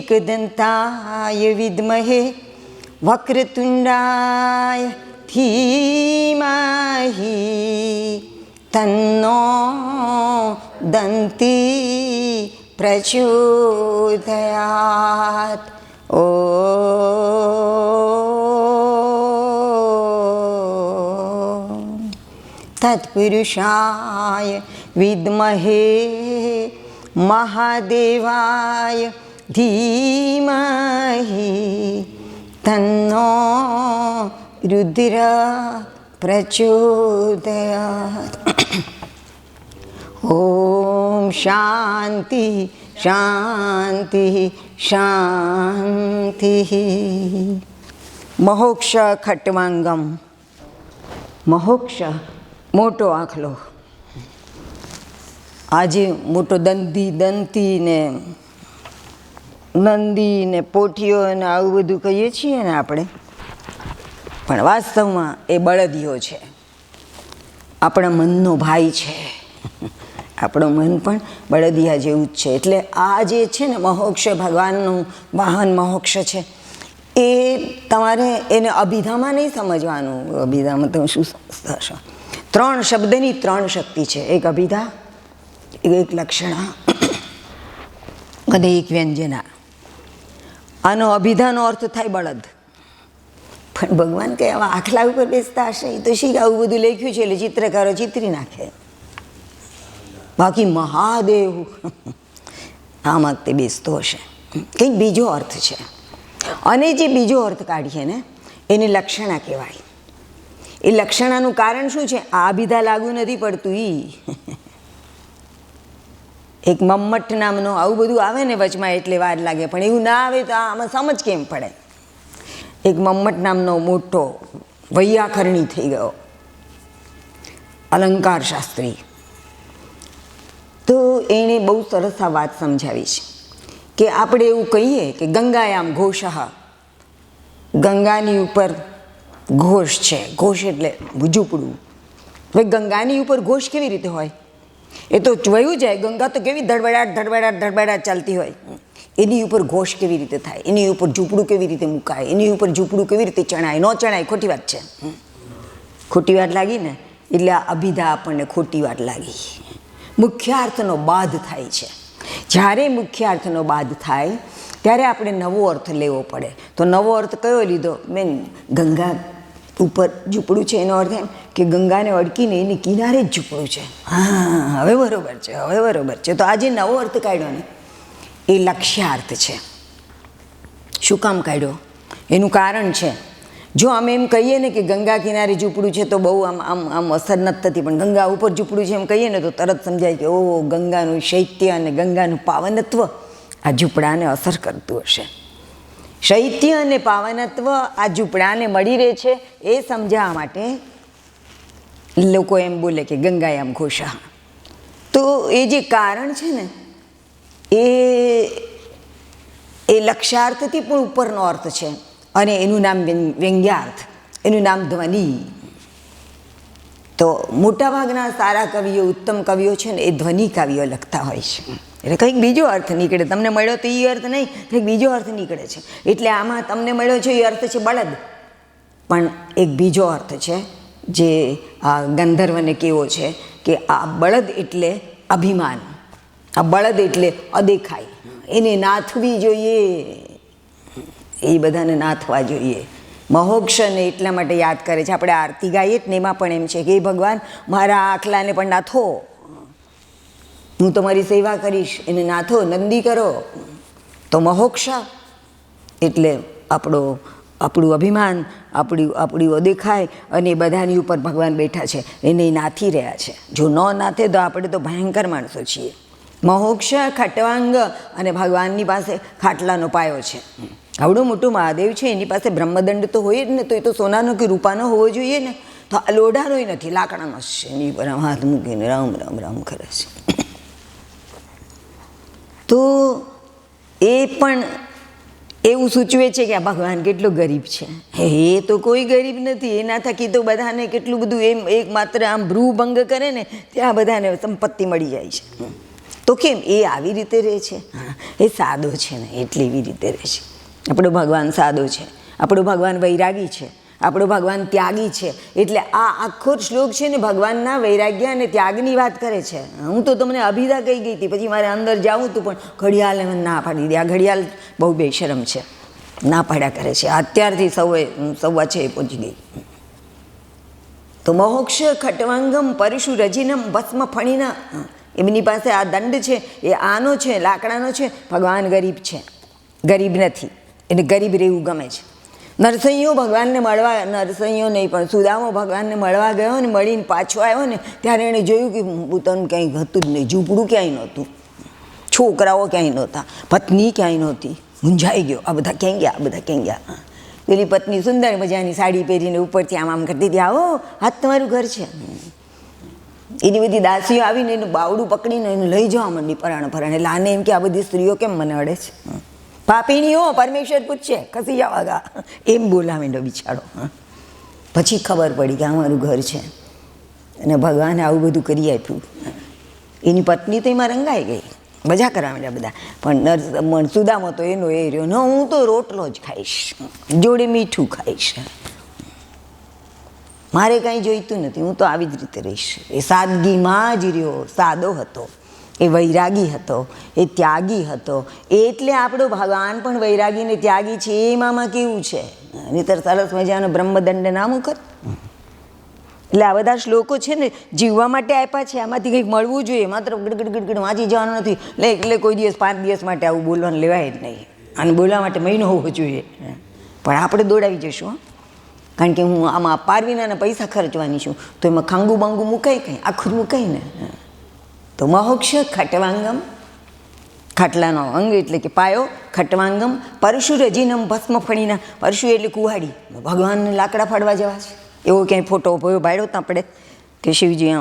एकदन्ताय विद्महे वक्रतुण्डाय धीमहि तन्नो दन्ती प्रचोदयात्। ॐ तत्पुरुषाय विद्महे महादेवाय धीमहि तन्नो रुद्र प्रचोदयात्। ओम शांति शांति शांति। મહોક્ષ ખટ્વાંગમ. મહોક્ષ મોટો આખલો. આજે મોટો દંતી ને નંદી ને પોઠીઓ ને આવું બધું કહીએ છીએ ને આપણે, પણ વાસ્તવમાં એ બળદિયો છે, આપણા મનનો ભાઈ છે. આપણું મન પણ બળદિયા જેવું જ છે. એટલે આ જે છે ને મહોક્ષ, ભગવાનનું વાહન મહોક્ષ છે, એ તમારે એને અભિધામાં નહીં સમજવાનું. અભિધામાં તમે શું સમજશો? 3 શબ્દની 3 શક્તિ છે. એક અભિધા, એક લક્ષણા અને એક વ્યંજના. આનો અભિધાનો અર્થ થાય બળદ. પણ ભગવાન કંઈ આવા આખલા ઉપર બેસતા હશે? એ તો શી આવું બધું લખ્યું છે એટલે ચિત્રકારો ચિત્રી નાખે. બાકી મહાદેવ આમાં તે બેસતો હશે, કંઈક બીજો અર્થ છે. અને જે બીજો અર્થ કાઢીએ ને એને લક્ષણા કહેવાય. એ લક્ષણાનું કારણ શું છે? આ અભિધા લાગુ નથી પડતું. એક મમ્મટ નામનો આવું બધું આવે ને વચમાં એટલે વાર લાગે, પણ એવું ના આવે તો આમાં સમજ કેમ પડે? એક મમ્મટ નામનો મોટો વૈયાકરણી થઈ ગયો અલંકાર શાસ્ત્રી. તો એણે બહુ સરસ આ વાત સમજાવી છે કે આપણે એવું કહીએ કે ગંગાયામ ઘોષ, ગંગાની ઉપર ઘોષ છે. ઘોષ એટલે ઝૂંપડું. હવે ગંગાની ઉપર ઘોષ કેવી રીતે હોય? એ તો વયું જાય. ગંગા તો કેવી ધડબડાટ ધડબડાટ ધડબડાટ ચાલતી હોય. એની ઉપર ઘોષ કેવી રીતે થાય? એની ઉપર ઝૂંપડું કેવી રીતે મુકાય? એની ઉપર ઝૂંપડું કેવી રીતે ચણાય? ન ચણાય. ખોટી વાત છે. ખોટી વાત લાગી ને એટલે આ અભિધા આપણને ખોટી વાત લાગી. મુખ્યાર્થનો બાદ થાય છે. જ્યારે મુખ્યાર્થનો બાદ થાય ત્યારે આપણે નવો અર્થ લેવો પડે. તો નવો અર્થ કયો લીધો? મેં ગંગા ઉપર ઝૂંપડું છે એનો અર્થ એમ કે ગંગાને અડકીને એની કિનારે જ ઝૂંપડું છે. હા, હવે બરોબર છે, હવે બરોબર છે. તો આજે નવો અર્થ કાઢ્યો ને એ લક્ષ્યાર્થ છે. શું કામ કાઢ્યો? એનું કારણ છે. જો અમે એમ કહીએ ને કે ગંગા કિનારે ઝૂંપડું છે તો બહુ આમ અસર નથી થતી, પણ ગંગા ઉપર ઝૂંપડું છે એમ કહીએ ને તો તરત સમજાય કે ઓહ, ગંગાનું શૈત્ય અને ગંગાનું પાવનત્વ આ ઝૂંપડાને અસર કરતું હશે. શૈત્ય અને પાવનત્વ આ ઝૂંપડાને મળી રહે છે એ સમજાવવા માટે લોકો એમ બોલે કે ગંગાયામ ઘોષા. તો એ જે કારણ છે ને એ લક્ષ્યાર્થથી પણ ઉપરનો અર્થ છે. અને એનું નામ વ્યંગ્યાર્થ, એનું નામ ધ્વનિ. તો મોટાભાગના સારા કવિઓ, ઉત્તમ કવિઓ છે ને એ ધ્વનિ કાવ્યો લખતા હોય છે. એટલે કંઈક બીજો અર્થ નીકળે. તમને મળ્યો તો એ અર્થ નહીં, કંઈક બીજો અર્થ નીકળે છે. એટલે આમાં તમને મળ્યો છે એ અર્થ છે બળદ, પણ એક બીજો અર્થ છે જે આ ગંધર્વને કેવો છે કે આ બળદ એટલે અભિમાન, આ બળદ એટલે અદેખાઈ, એને નાથવી જોઈએ. એ બધાને નાથવા જોઈએ. મહોક્ષને એટલા માટે યાદ કરે છે. આપણે આરતી ગાઈએ ને એમાં પણ એમ છે કે ભગવાન મારા આખલાને પણ નાથો, હું તમારી સેવા કરીશ, એને નાથો, નંદી કરો. તો મહોક્ષ એટલે આપણું અભિમાન, આપણી અદેખાય અને એ બધાની ઉપર ભગવાન બેઠા છે, એને નાથી રહ્યા છે. જો ન નાથે તો આપણે તો ભયંકર માણસો છીએ. મહોક્ષ ખટ્વાંગ અને ભગવાનની પાસે ખાટલાનો પાયો છે. આવડું મોટું મહાદેવ છે, એની પાસે બ્રહ્મદંડ તો હોય જ ને, તો એ તો સોનાનો કે રૂપાનો હોવો જોઈએ ને. તો આ લોઢાનોય નથી, લાકડાનો જ છે. એની પર હાથ મૂકીને રામ રામ રામ કરે છે. તો એ પણ એવું સૂચવે છે કે આ ભગવાન કેટલો ગરીબ છે. એ તો કોઈ ગરીબ નથી, એના થકી તો બધાને કેટલું બધું, એમ એક માત્ર આમ ભ્રૂભંગ કરે ને ત્યાં બધાને સંપત્તિ મળી જાય છે. તો કેમ એ આવી રીતે રહે છે? એ સાદો છે ને એટલે એવી રીતે રહે છે. આપણો ભગવાન સાદો છે, આપણો ભગવાન વૈરાગી છે, આપણો ભગવાન ત્યાગી છે. એટલે આ આખો શ્લોક છે ને ભગવાનના વૈરાગ્ય અને ત્યાગની વાત કરે છે. હું તો તમને અભિધા કહી ગઈ હતી, પછી મારે અંદર જાઉં હતું પણ ઘડિયાળે મને ના પાડી દે. આ ઘડિયાળ બહુ બેશરમ છે, ના પાડ્યા કરે છે. અત્યારથી 6:15 પહોંચી ગઈ. તો મોક્ષ ખટવાંગમ પરશુ રજિનમ ભસ્મ ફણીના, એમની પાસે આ દંડ છે, એ આનો છે, લાકડાનો છે. ભગવાન ગરીબ છે, ગરીબ નથી, એને ગરીબ રહેવું ગમે છે. નરસૈયો ભગવાનને મળવા, નરસૈયો નહીં પણ સુદામો ભગવાનને મળવા ગયો ને મળીને પાછો આવ્યો ને ત્યારે એણે જોયું કે પોતાનું ક્યાંય હતું જ નહીં, ઝૂંપડું ક્યાંય નહોતું, છોકરાઓ ક્યાંય નહોતા, પત્ની ક્યાંય નહોતી. મૂંઝાઈ ગયો, આ બધા ક્યાંય ગયા, આ બધા ક્યાંય ગયા. પેલી પત્ની સુંદર મજાની સાડી પહેરીને ઉપરથી આમ કરતી હતી, આવો હાથ તમારું ઘર છે. એની બધી દાસીઓ આવીને એનું બાવડું પકડીને એને લઈ જવા માંડી પરાણે પરાણે. એટલે આને એમ કે આ બધી સ્ત્રીઓ કેમ મને અડે છે, પાપીની હો, પરમેશ્વર પૂછશે, ખસી જવાગા, એમ બોલાવીને બિચારો. પછી ખબર પડી કે અમારું ઘર છે અને ભગવાને આવું બધું કરી આપ્યું. એની પત્ની તો એમાં રંગાઈ ગઈ, મજા કરવા માંડ્યા બધા. પણ સુદામો તો એનો એ રહ્યો, ન હું તો રોટલો જ ખાઈશ, જોડે મીઠું ખાઈશ, મારે કાંઈ જોઈતું નથી, હું તો આવી જ રીતે રહીશ. એ સાદગીમાં જ રહ્યો, સાદો હતો, એ વૈરાગી હતો, એ ત્યાગી હતો. એટલે આપણો ભગવાન પણ વૈરાગી ને ત્યાગી છે. એમાં કેવું છે, નહીંતર સરસ મજાનો બ્રહ્મદંડ નામું કર. એટલે આ બધા શ્લોકો છે ને જીવવા માટે આપ્યા છે, આમાંથી કંઈક મળવું જોઈએ, માત્ર ગડગડ વાંચી જવાનું નથી. એટલે કોઈ દિવસ 5 દિવસ માટે આવું બોલવાનું લેવાય જ નહીં. અને બોલવા માટે મહિનો હોવો જોઈએ, પણ આપણે દોડાવી જઈશું. કારણ કે હું આમાં પારવીનાના પૈસા ખર્ચવાની છું, તો એમાં ખાંગું બાંગું મુકાય કંઈ, આખું મુકાય ને. તો મોક્ષ ખટવાંગમ, ખાટલાનો અંગ એટલે કે પાયો, ખટવાંગમ પરશુ રજીનમ ભસ્મ ફણીના. પરશુ એટલે કુહાડી, ભગવાનને લાકડા ફાડવા જવા છે. એવો ક્યાંય ફોટો ભાડ્યો ત્યાં પડે કે શિવજી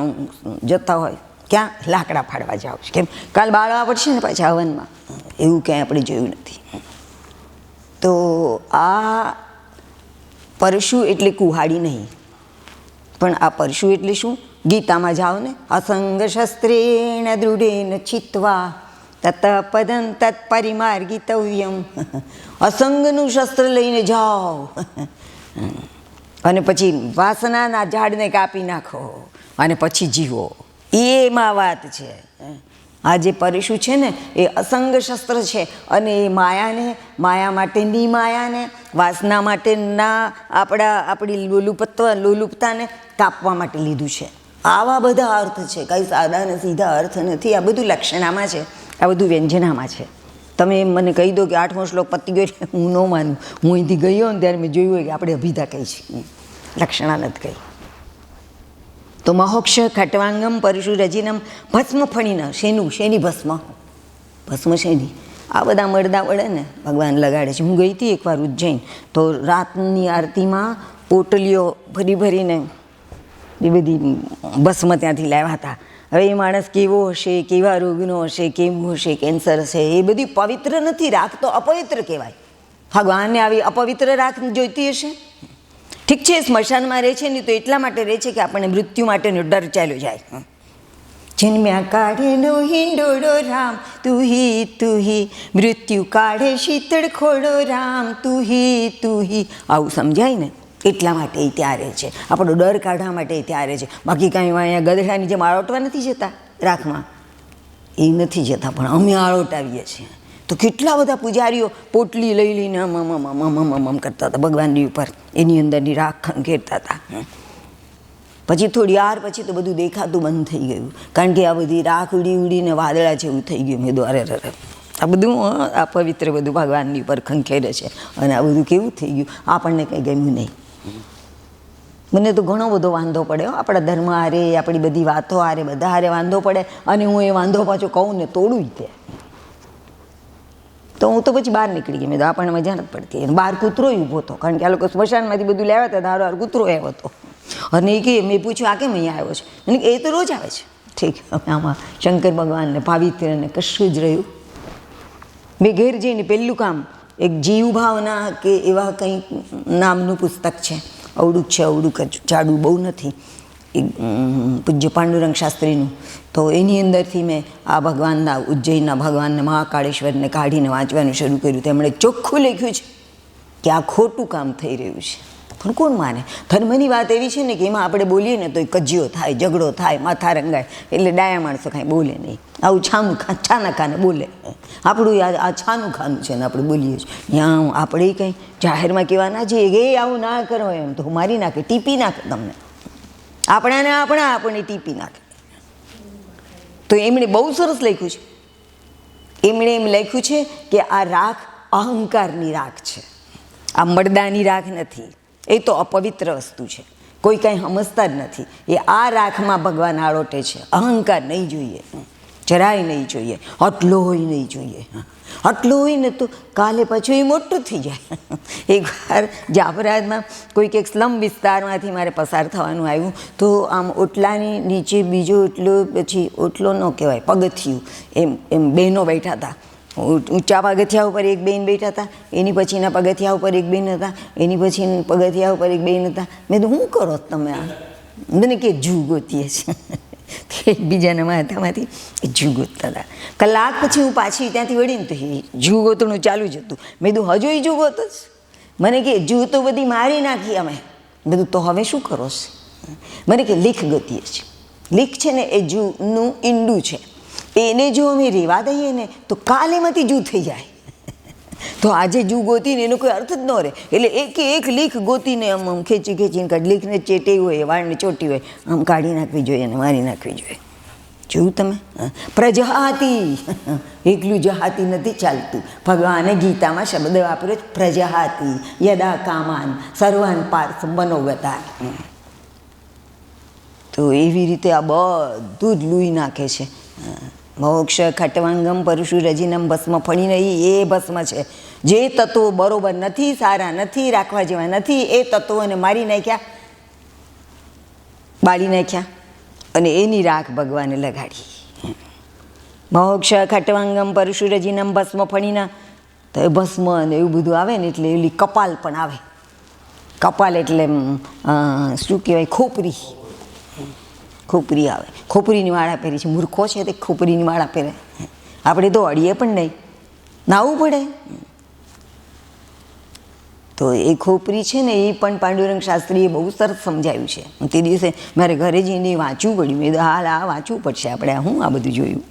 જતા હોય, ક્યાં લાકડા ફાડવા જાવ છે, કેમ કાલ બાળવા પડશે ને પાછા હવનમાં. એવું ક્યાંય આપણે જોયું નથી. તો આ પરશુ એટલે કુહાડી નહીં, પણ આ પરશુ એટલે શું? ગીતામાં જાઓ ને, અસંગ શસ્ત્રેણ દૃઢેન ચિત્વા તત પદં તત્ પરિમાર્ગિતવ્યમ. અસંગનું શસ્ત્ર લઈને જાઓ અને પછી વાસનાના ઝાડને કાપી નાખો અને પછી જીવો. એમાં વાત છે. આ જે પરશુ છે ને એ અસંગ શસ્ત્ર છે અને એ માયા માટેની માયાને, વાસના માટેના આપણી લોલુપતાને કાપવા માટે લીધું છે. આવા બધા અર્થ છે, કંઈ સાદા ને સીધા અર્થ નથી. આ બધું લક્ષણામાં છે, આ બધું વ્યંજનામાં છે. તમે એમ મને કહી દો કે 8મો શ્લોક પતી ગયો એટલે હું ન માનું. હું અહીંથી ગયો ને ત્યારે મેં જોયું હોય કે આપણે અભિધા કહી છે, લક્ષણા નથી કહી. તો મોક્ષ ખટવાંગમ પરશુ રજીનમ ભસ્મ ફણીના. શેની ભસ્મ? ભસ્મ શેની? આ બધા મળદા વળે ને ભગવાન લગાડે છે. હું ગઈ હતી એકવાર ઉજ્જૈન, તો રાતની આરતીમાં પોટલીઓ ભરી ભરીને એ બધી ભસ્મ ત્યાંથી લાવ્યા હતા. હવે એ માણસ કેવો હશે, કેવા રોગનો હશે, કેવું હશે, કેન્સર હશે, એ બધી પવિત્ર નથી. રાખ તો અપવિત્ર કહેવાય. ભગવાનને આવી અપવિત્ર રાખ જોઈતી હશે? ઠીક છે, સ્મશાનમાં રહે છે ને તો એટલા માટે રહે છે કે આપણને મૃત્યુ માટેનો ડર ચાલ્યો જાય. જન્મ્યા કાઢેલો હિંડોળો રામ તુહી તુહી, મૃત્યુ કાઢે શીતળ ખોડો રામ તુહી તુહી. આવું સમજાય ને એટલા માટે એ ત્યારે છે, આપણો ડર કાઢવા માટે ત્યારે છે. બાકી કાંઈ અહીંયા ગધેડાની જેમ આળોટવા નથી જતા રાખમાં, એ નથી જતા, પણ અમે આળોટાવીએ છીએ. તો કેટલા બધા પૂજારીઓ પોટલી લઈ લઈને આમ કરતા હતા ભગવાનની ઉપર, એની અંદરની રાખ ખંખેરતા હતા. પછી થોડી વાર પછી તો બધું દેખાતું બંધ થઈ ગયું, કારણ કે આ બધી રાખ ઉડી ઉડીને વાદળા જેવું થઈ ગયું. મેં દ્વારે આ બધું આ પવિત્ર બધું ભગવાનની ઉપર ખંખેરે છે અને આ બધું કેવું થઈ ગયું, આપણને કંઈ ગમ્યું નહીં. મને તો ઘણો બધો વાંધો પડ્યો આપણા ધર્મ હારે, આપણી બધી વાતો હારે, બધા હારે વાંધો પડે. અને હું એ વાંધો પાછો કહું ને તોડું તે, તો હું તો પછી બહાર નીકળી ગઈ. મેં તો આપણને મજા નથી પડતી. બહાર કૂતરો ઊભો હતો, કારણ કે આ લોકો સ્મશાનમાંથી બધું લેવા હતા, ધારો હાર કૂતરો આવ્યો હતો. અને એ કે મેં પૂછ્યું આ કેમ અહીંયા આવ્યો છે? અને એ તો રોજ આવે છે. ઠીક, આમાં શંકર ભગવાનને પાવિત્રને કશું જ રહ્યું. મેં ઘેર જઈને પહેલું કામ એક જીવ ભાવના કે એવા કંઈક નામનું પુસ્તક છે, અવડું છે, અવડું જાડું બહુ નથી, પૂજ્ય પાંડુરંગ શાસ્ત્રીનું. તો એની અંદરથી મેં આ ભગવાનના ઉજ્જૈનના ભગવાનને મહાકાળેશ્વરને કાઢીને વાંચવાનું શરૂ કર્યું. તેમણે ચોખ્ખું લખ્યું છે કે આ ખોટું કામ થઈ રહ્યું છે, પણ કોણ માને? ધર્મની વાત એવી છે ને કે એમાં આપણે બોલીએ ને તો એ કજિયો થાય, ઝઘડો થાય, માથા રંગાય, એટલે ડાયા માણસો કાંઈ બોલે નહીં. આવું છાના ખાને બોલે. આપણું આ છાનું ખાનું છે ને આપણે બોલીએ છીએ. ત્યાં આપણે કંઈ જાહેરમાં કહેવા ના જઈએ કે એ આવું ના કરો એમ, તો મારી નાખે, ટીપી નાખે તમને. આપણને ટીપી નાખે. તો એમણે બહુ સરસ લખ્યું છે. એમણે એમ લખ્યું છે કે આ રાખ અહંકારની રાખ છે, આ મળદાની રાખ નથી. એ તો અપવિત્ર વસ્તુ છે, કોઈ કાંઈ સમજતા જ નથી. એ આ રાખમાં ભગવાન આળોટે છે. અહંકાર નહીં જોઈએ, જરાય નહીં જોઈએ, આટલો હોય નહીં જોઈએ. આટલો હોય ને તો કાલે પાછું એ મોટું થઈ જાય. એકવાર જાફરાબાદમાં કોઈક એક સ્લમ વિસ્તારમાંથી મારે પસાર થવાનું આવ્યું, તો આમ ઓટલાની નીચે બીજો ઓટલો, પછી ઓટલો ન કહેવાય, પગથિયું, એમ બહેનો બેઠા હતા. ઊંચા પગથિયા ઉપર એક બેન બેઠા હતા, એની પછીના પગથિયા ઉપર એક બેન હતા, એની પછી પગથિયા ઉપર એક બેન હતા. મેં તો શું કરો તમે? આ મને કે જૂ ગોતીએ છે એકબીજાના માથામાંથી જૂ ગોતતા હતા. કલાક પછી હું પાછી ત્યાંથી વળીને તો જૂ ગોતણું ચાલુ જ હતું. મેં કીધું હજુ જૂ ગોતો જ? મને કે જૂ તો બધી મારી નાખી અમે. મેં કીધું તો હવે શું કરો છો? મને કે લીખ ગોતીએ છીએ. લીખ છે ને એ જૂનું ઈંડું છે, એને જો અમે રેવા દઈએ ને તો કાલેમાંથી જૂ થઈ જાય. તો આજે જૂ ગોતીને એનો કોઈ અર્થ જ ન રહે. એટલે એક લીખ ગોતીને આમ ખેંચીને કાઢી, લીખને ચેટી હોય, વાળને ચોટી હોય, આમ કાઢી નાખવી જોઈએ અને મારી નાખવી જોઈએ. જોયું તમે? પ્રજહાતિ, એકલું જહાતિ નથી ચાલતું. ભગવાને ગીતામાં શબ્દ વાપર્યો પ્રજહાતિ, યદા કામાન સર્વાન પાર્થ મનોગતા. તો એવી રીતે આ બધું જ લૂઈ નાખે છે. મોક્ષ ખટવાંગમ પરુષુ રજીનમ ભસ્મ ફણી નહીં, એ ભસ્મ છે. જે તત્વો બરોબર નથી, સારા નથી, રાખવા જેવા નથી, એ તત્વોને મારી નાખ્યા, બાળી નાખ્યા, અને એની રાખ ભગવાને લગાડી. મોક્ષ ખટવાંગમ પરુષુ રજીનમ ભસ્મ ફણીના, તો એ ભસ્મ અને એવું બધું આવે ને એટલે એલી કપાલ પણ આવે. કપાલ એટલે શું કહેવાય? ખોપરી. ખોપરી આવે. ખોપરીની માળા પહેરી છે. મૂર્ખો છે તે ખોપરીની માળા પહેરે. આપણે તો અડીએ પણ નહીં, નાવું પડે. તો એ ખોપરી છે ને એ પણ પાંડુરંગ શાસ્ત્રીએ બહુ સરસ સમજાવ્યું છે. તે દિવસે મારે ઘરે જઈને વાંચવું પડ્યું. મેં હાલ આ વાંચવું પડશે આપણે, હું આ બધું જોયું.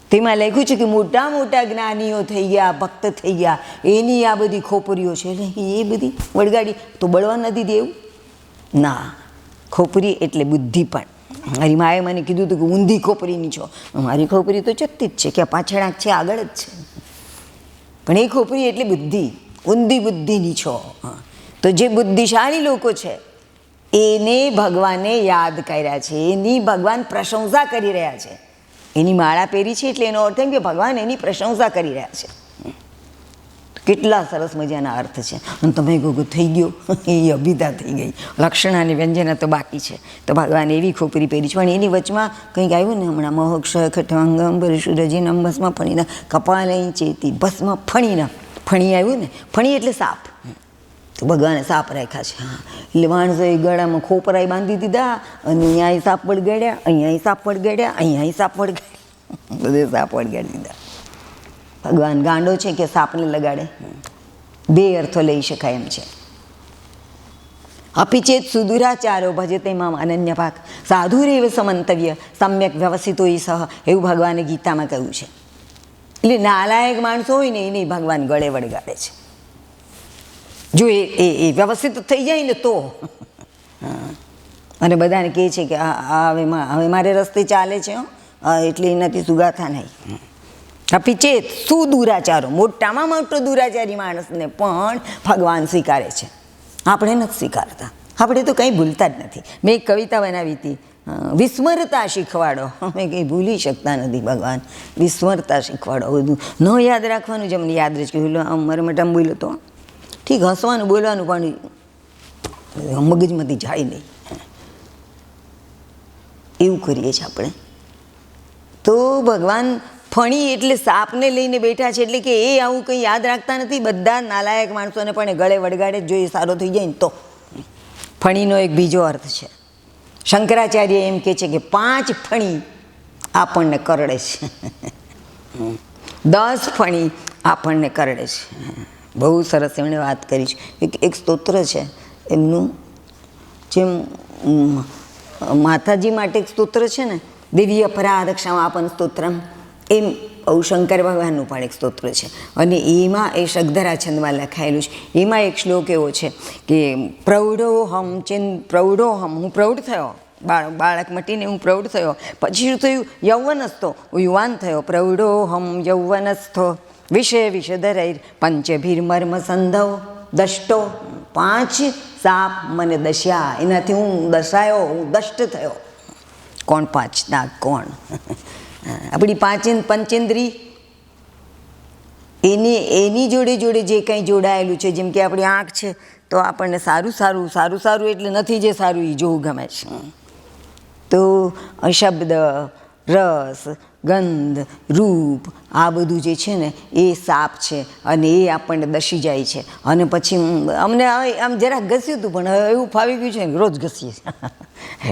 તેમાં લખ્યું છે કે મોટા મોટા જ્ઞાનીઓ થઈ ગયા, ભક્ત થઈ ગયા, એની આ બધી ખોપરીઓ છે. એટલે એ બધી વળગાડી તો બળવા નથી દેવું ના. ખોપરી એટલે બુદ્ધિ. પણ મારી માએ મને કીધું હતું કે ઊંધી ખોપરીની છો. મારી ખોપરી તો ચત્તી જ છે, કે પાછળ આંખ છે, આગળ જ છે. પણ એ ખોપરી એટલે બુદ્ધિ, ઊંધી બુદ્ધિની છો. તો જે બુદ્ધિશાળી લોકો છે એને ભગવાને યાદ કર્યા છે, એની ભગવાન પ્રશંસા કરી રહ્યા છે. એની માળા પહેરી છે એટલે એનો અર્થ એમ કે ભગવાન એની પ્રશંસા કરી રહ્યા છે. કેટલા સરસ મજાના અર્થ છે. અને તમે કહો થઈ ગયો, એ અભિધા થઈ ગઈ. લક્ષણ અને વ્યંજના તો બાકી છે. તો ભગવાન એવી ખોપરી પહેરી છે. પણ એની વચમાં કંઈક આવ્યું ને હમણાં, મોક્ષ ખટવાંગમ પરુષુ રજીનમ ભસ્મ ફણીના કપાલય ચેતી ભસ્મ ફણીના. ફણી આવ્યું ને, ફણી એટલે સાપ. તો ભગવાને સાપ રાખ્યા છે. એટલે માણસોએ ગળામાં ખોપરાઈ બાંધી દીધા, અને અહીંયા સાપ વળગાડ્યા, અહીંયા સાપ વળગાડ્યા, અહીંયા સાપ વળગાડ્યા, બધે સાપ વળગાડી દીધા. ભગવાન ગાંડો છે કે સાપને લગાડે? બે અર્થો લઈ શકાય એમ છે. અપિચેત સુદુરાચારો ભજતે મામ અનન્ય ભાગ સાધુરેવ સમંતવ્ય સમ્યક વ્યવસ્થિતો સહ, એવું ભગવાને ગીતામાં કહ્યું છે. એટલે નાલાયક માણસો હોય ને એને ભગવાન ગળે વળગાડે છે. જો એ વ્યવસ્થિત થઈ જાય ને તો. અને બધાને કહે છે કે હવે મારે રસ્તે ચાલે છે, એટલે એનાથી સુગાથા નહીં. અપિચેત સુદુરાચારો, મોટામાં મોટો દુરાચારી માણસને પણ ભગવાન સ્વીકારે છે. આપણે નથી સ્વીકારતા. આપણે તો કંઈ ભૂલતા જ નથી. મેં એક કવિતા બનાવી હતી, વિસ્મરતા શીખવાડો. અમે કંઈ ભૂલી શકતા નથી. ભગવાન વિસ્મરતા શીખવાડો. બધું ન યાદ રાખવાનું જ અમને યાદ રહે. કહ્યું આમ મારે મટામાં બોલ્યો તો ઠીક, હસવાનું બોલવાનું પણ મગજમાંથી જાય નહીં. એવું કરીએ છીએ આપણે. તો ભગવાન ફણી એટલે સાપને લઈને બેઠા છે, એટલે કે એ આવું કંઈ યાદ રાખતા નથી. બધા નાલાયક માણસોને પણ એ ગળે વળગાડે જ જોઈએ, સારો થઈ જાય ને તો. ફણીનો એક બીજો અર્થ છે. શંકરાચાર્ય એમ કહે છે કે 5 ફણી આપણને કરડે છે, 10 ફણી આપણને કરડે છે. બહુ સરસ એમણે વાત કરી છે. એક સ્તોત્ર છે એમનું, જેમ માતાજી માટે એક સ્તોત્ર છે ને, દેવી અપરાધ ક્ષમાપન સ્તોત્રમ, એમ શંકર ભગવાનનું પણ એક સ્તોત્ર છે. અને એમાં એ શગધરા છંદમાં લખાયેલું છે. એમાં એક શ્લોક એવો છે કે પ્રૌઢોહમ, હું પ્રૌઢ થયો, બાળક મટીને હું પ્રૌઢ થયો. પછી શું થયું? યૌવનસ્થો, હું યુવાન થયો. પ્રૌઢોહમ યૌવનસ્થો વિષય વિષધરૈર પંચભીર્મર્મ સંધવ દષ્ટો, 5 સાપ મને દશ્યા, એનાથી હું દશાયો, હું દષ્ટ થયો. કોણ 5 નાગ? કોણ? આપણી પંચેન્દ્રી, એની જોડે જોડે જે કંઈ જોડાયેલું છે. જેમ કે આપણી આંખ છે તો આપણને સારું એટલે નથી જે સારું એ જોવું ગમે છે. તો શબ્દ, રસ, ગંધ, રૂપ, આ બધું જે છે ને એ સાપ છે, અને એ આપણને દસી જાય છે. અને પછી અમને આમ જરાક ઘસ્યું હતું, પણ હવે એવું ફાવી ગયું છે ને રોજ ઘસીએ,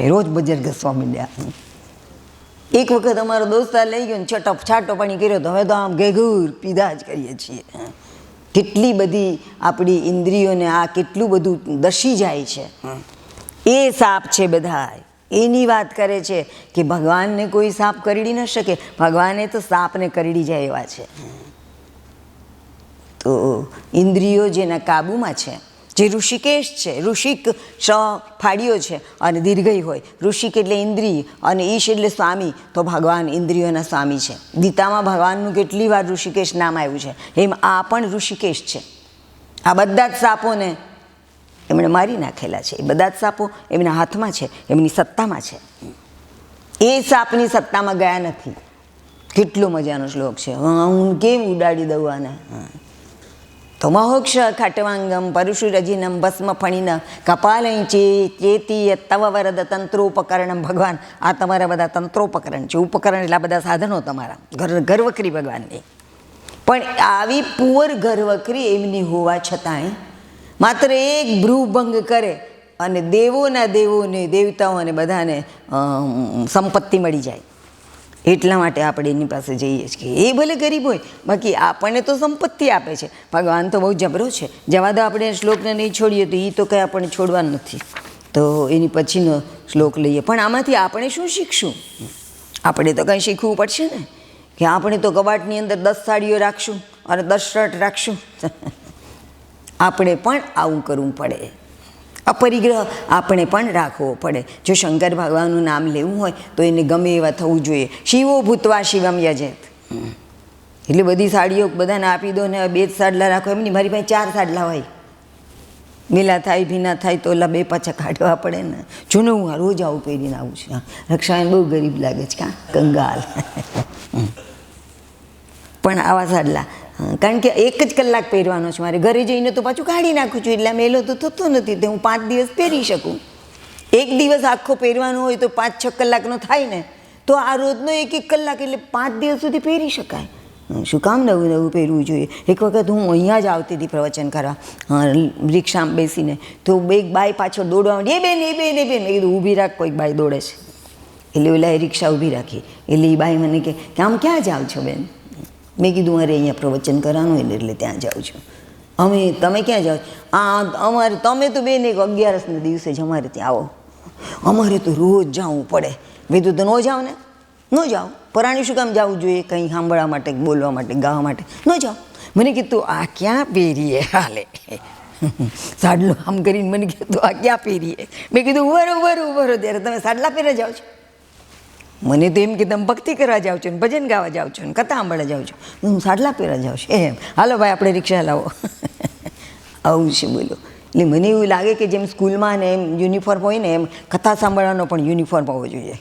રોજ બજાર ઘસવા માંડ્યા. એક વખત અમારો દોસ્તાર લઈ ગયો ને છાટો પાણી કર્યો, તો હવે તો આમ ઘેઘૂર પીધા જ કરીએ છીએ. કેટલી બધી આપણી ઇન્દ્રિયોને આ કેટલું બધું દસી જાય છે. એ સાપ છે બધા. એની વાત કરે છે કે ભગવાનને કોઈ સાપ કરડી ન શકે, ભગવાને તો સાપને કરડી જાય એવા છે. તો ઇન્દ્રિયો જેના કાબુમાં છે, જે ઋષિકેશ છે, ઋષિક શ ફાડ્યો છે અને દીર્ઘઈ હોય, ઋષિક એટલે ઇન્દ્રિય અને ઈશ એટલે સ્વામી, તો ભગવાન ઇન્દ્રિયોના સ્વામી છે. ગીતામાં ભગવાનનું કેટલી વાર ઋષિકેશ નામ આવ્યું છે, એમ આ પણ ઋષિકેશ છે. આ બધા જ સાપોને એમણે મારી નાખેલા છે. એ બધા જ સાપો એમના હાથમાં છે, એમની સત્તામાં છે. એ સાપની સત્તામાં ગયા નથી. કેટલો મજાનો શ્લોક છે. હું કેમ ઉડાડી દઉં આને? તો મહોક્ષ ખટવાંગમ પરુષુરજીનમ ભસ્મ ફણીન કપાલય ચેતી તવ વરદ તંત્રોપકરણમ. ભગવાન આ તમારા બધા તંત્રોપકરણ છે. ઉપકરણ એટલે બધા સાધનો તમારા, ઘરવખરી ભગવાનની. પણ આવી પુઅર ઘરવખરી એમની હોવા છતાંય માત્ર એક ભ્રૂભંગ કરે અને દેવોને દેવતાઓને બધાને સંપત્તિ મળી જાય. એટલા માટે આપણે એની પાસે જઈએ છીએ. એ ભલે ગરીબ હોય, બાકી આપણને તો સંપત્તિ આપે છે. ભગવાન તો બહુ જબરો છે. જવા દો, આપણે શ્લોકને નહીં છોડીએ તો એ તો કંઈ આપણને છોડવાનું નથી. તો એની પછીનો શ્લોક લઈએ. પણ આમાંથી આપણે શું શીખશું? આપણે તો કંઈ શીખવું પડશે ને, કે આપણે તો કબાટની અંદર 10 સાડીઓ રાખશું અને 10 શર્ટ રાખશું. આપણે પણ આવું કરવું પડે. અપરિગ્રહ આપણે પણ રાખવો પડે. જો શંકર ભગવાનનું નામ લેવું હોય તો એને ગમે એવા થવું જોઈએ. શિવો ભૂતવા શિવમ યજેત. એટલે બધી સાડીઓ બધાને આપી દો ને 2 જ સાડલા રાખો, એમની મારી પાસે 4 સાડલા હોય. મેલા થાય ભીના થાય તો ઓલા 2 પાછા કાઢવા પડે ને. જો ને હું રોજ આવું પહેરીને આવું છું. રક્ષાબેન બહુ ગરીબ લાગે છે, કાં કંગાલ. પણ આવા સાડલા, કારણ કે 1 જ કલાક પહેરવાનો છે મારે. ઘરે જઈને તો પાછું કાઢી નાખું છું, એટલે મેલો તો થતો નથી. તે હું 5 દિવસ પહેરી શકું. 1 દિવસ આખો પહેરવાનો હોય તો 5-6 કલાકનો થાય ને, તો આ રોજનો 1-1 કલાક એટલે 5 દિવસ સુધી પહેરી શકાય. શું કામ નવું પહેરવું જોઈએ? એક વખત હું અહીંયા જ આવતી હતી પ્રવચન કરવા, રિક્ષામાં બેસીને, તો એક બાઈ પાછળ દોડવા માંડી, એ બેન મેં કીધું ઊભી રાખ, કોઈક બાઈ દોડે છે. એટલે ઓલા રિક્ષા ઊભી રાખી. એટલે એ બાઈ મને કે આમ ક્યાં જાઓ છો બેન? મેં કીધું અરે અહીંયા પ્રવચન કરવાનું એટલે ત્યાં જાઉં છું. તમે ક્યાં જાઓ? અમારે તમે તો બેન 11સના દિવસે જ અમારે ત્યાં આવો. અમારે તો રોજ જવું પડે. મેં તો ન જાઓ ને, ન જાઓ. પરાણી શું કામ જવું જોઈએ? કંઈ સાંભળવા માટે, બોલવા માટે, ગાવા માટે ન જાઓ. મને કીધું આ ક્યાં પહેરીએ? હાલે સાડલો આમ કરીને મને કીધું આ ક્યાં પહેરીએ? મેં કીધું ઉભરો ત્યારે તમે સાડલા પહેરે જાઓ છો? મને તો એમ કે તમે ભક્તિ કરવા જાઓ છો ને, ભજન ગાવા જાઓ છો ને, કથા સાંભળવા જાઓ છો. હું સાડલા પહેરા જાઉં છું. એમ હાલો ભાઈ આપણે રિક્ષા લાવો. આવું છે બોલો. એટલે મને એવું લાગે કે જેમ સ્કૂલમાં ને એમ યુનિફોર્મ હોય ને, એમ કથા સાંભળવાનો પણ યુનિફોર્મ હોવો જોઈએ.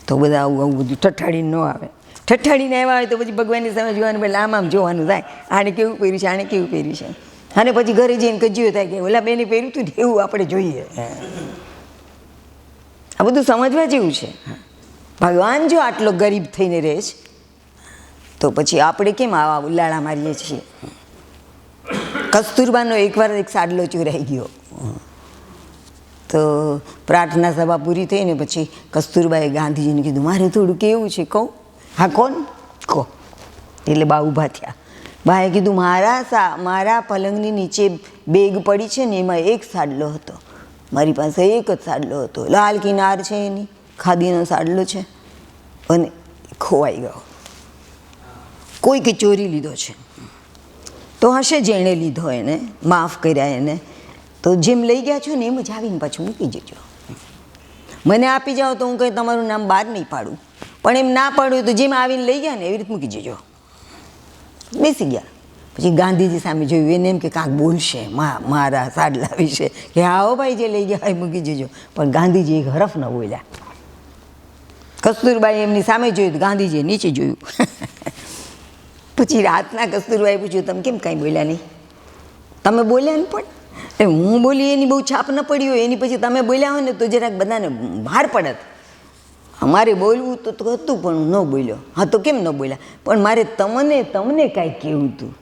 તો બધા આવું બધું ઠઠાડીને ન આવે. ઠઠાડીને આવ્યા હોય તો પછી ભગવાનની સામે જોવાનું, એટલે આમ જોવાનું થાય, આને કેવું પહેર્યું છે, આને કેવું પહેર્યું છે. અને પછી ઘરે જઈને કજ્યું થાય કે ઓલા બેને પહેર્યું હતું એવું આપણે જોઈએ. આ બધું સમજવા જેવું છે. ભગવાન જો આટલો ગરીબ થઈને રહે છે, તો પછી આપણે કેમ આવા ઉલાળા મારીએ છીએ. કસ્તુરબાનો એકવાર એક સાડલો ચોરાઈ ગયો. તો પ્રાર્થના સભા પૂરી થઈ ને પછી કસ્તુરબાએ ગાંધીજીને કીધું મારે થોડું કેવું છે કહું. હા કોણ કહો. એટલે બા ઊભા થયા. બાએ કીધું મારા પલંગની નીચે બેગ પડી છે ને એમાં એક સાડલો હતો. મારી પાસે એક જ સાડલો હતો, લાલ કિનાર છે એની, ખાદીનો સાડલો છે, અને ખોવાઈ ગયો. કોઈકે ચોરી લીધો છે. તો હશે જેણે લીધો એને, માફ કર્યા એને. તો જેમ લઈ ગયા છો ને એમ જ આવીને પાછું મૂકી જજો. મને આપી જાઓ તો હું કંઈ તમારું નામ બહાર નહીં પાડું, પણ એમ ના પાડું તો જેમ આવીને લઈ ગયા ને એવી રીતે મૂકી જજો. બેસી ગયા. પછી ગાંધીજી સામે જોયું, એને એમ કે કાંક બોલશે મારા સાડલા વિશે, કે આવો ભાઈ જે લઈ ગયા એ મૂકી જજો. પણ ગાંધીજી એક હરફ ન બોલ્યા. કસ્તુરબાએ એમની સામે જોયું, ગાંધીજીએ નીચે જોયું. પછી રાતના કસ્તુરબાએ પૂછ્યું તમે કેમ કાંઈ બોલ્યા નહીં? તમે બોલ્યા ને પણ હું બોલી એની બહુ છાપ ન પડી હોય, એની પછી તમે બોલ્યા હોય ને તો જરાક બધાને ભાર પડત. અમારે બોલવું તો હતું પણ હું ન બોલ્યો. હા તો કેમ ન બોલ્યા? પણ મારે તમને કાંઈ કહેવું હતું.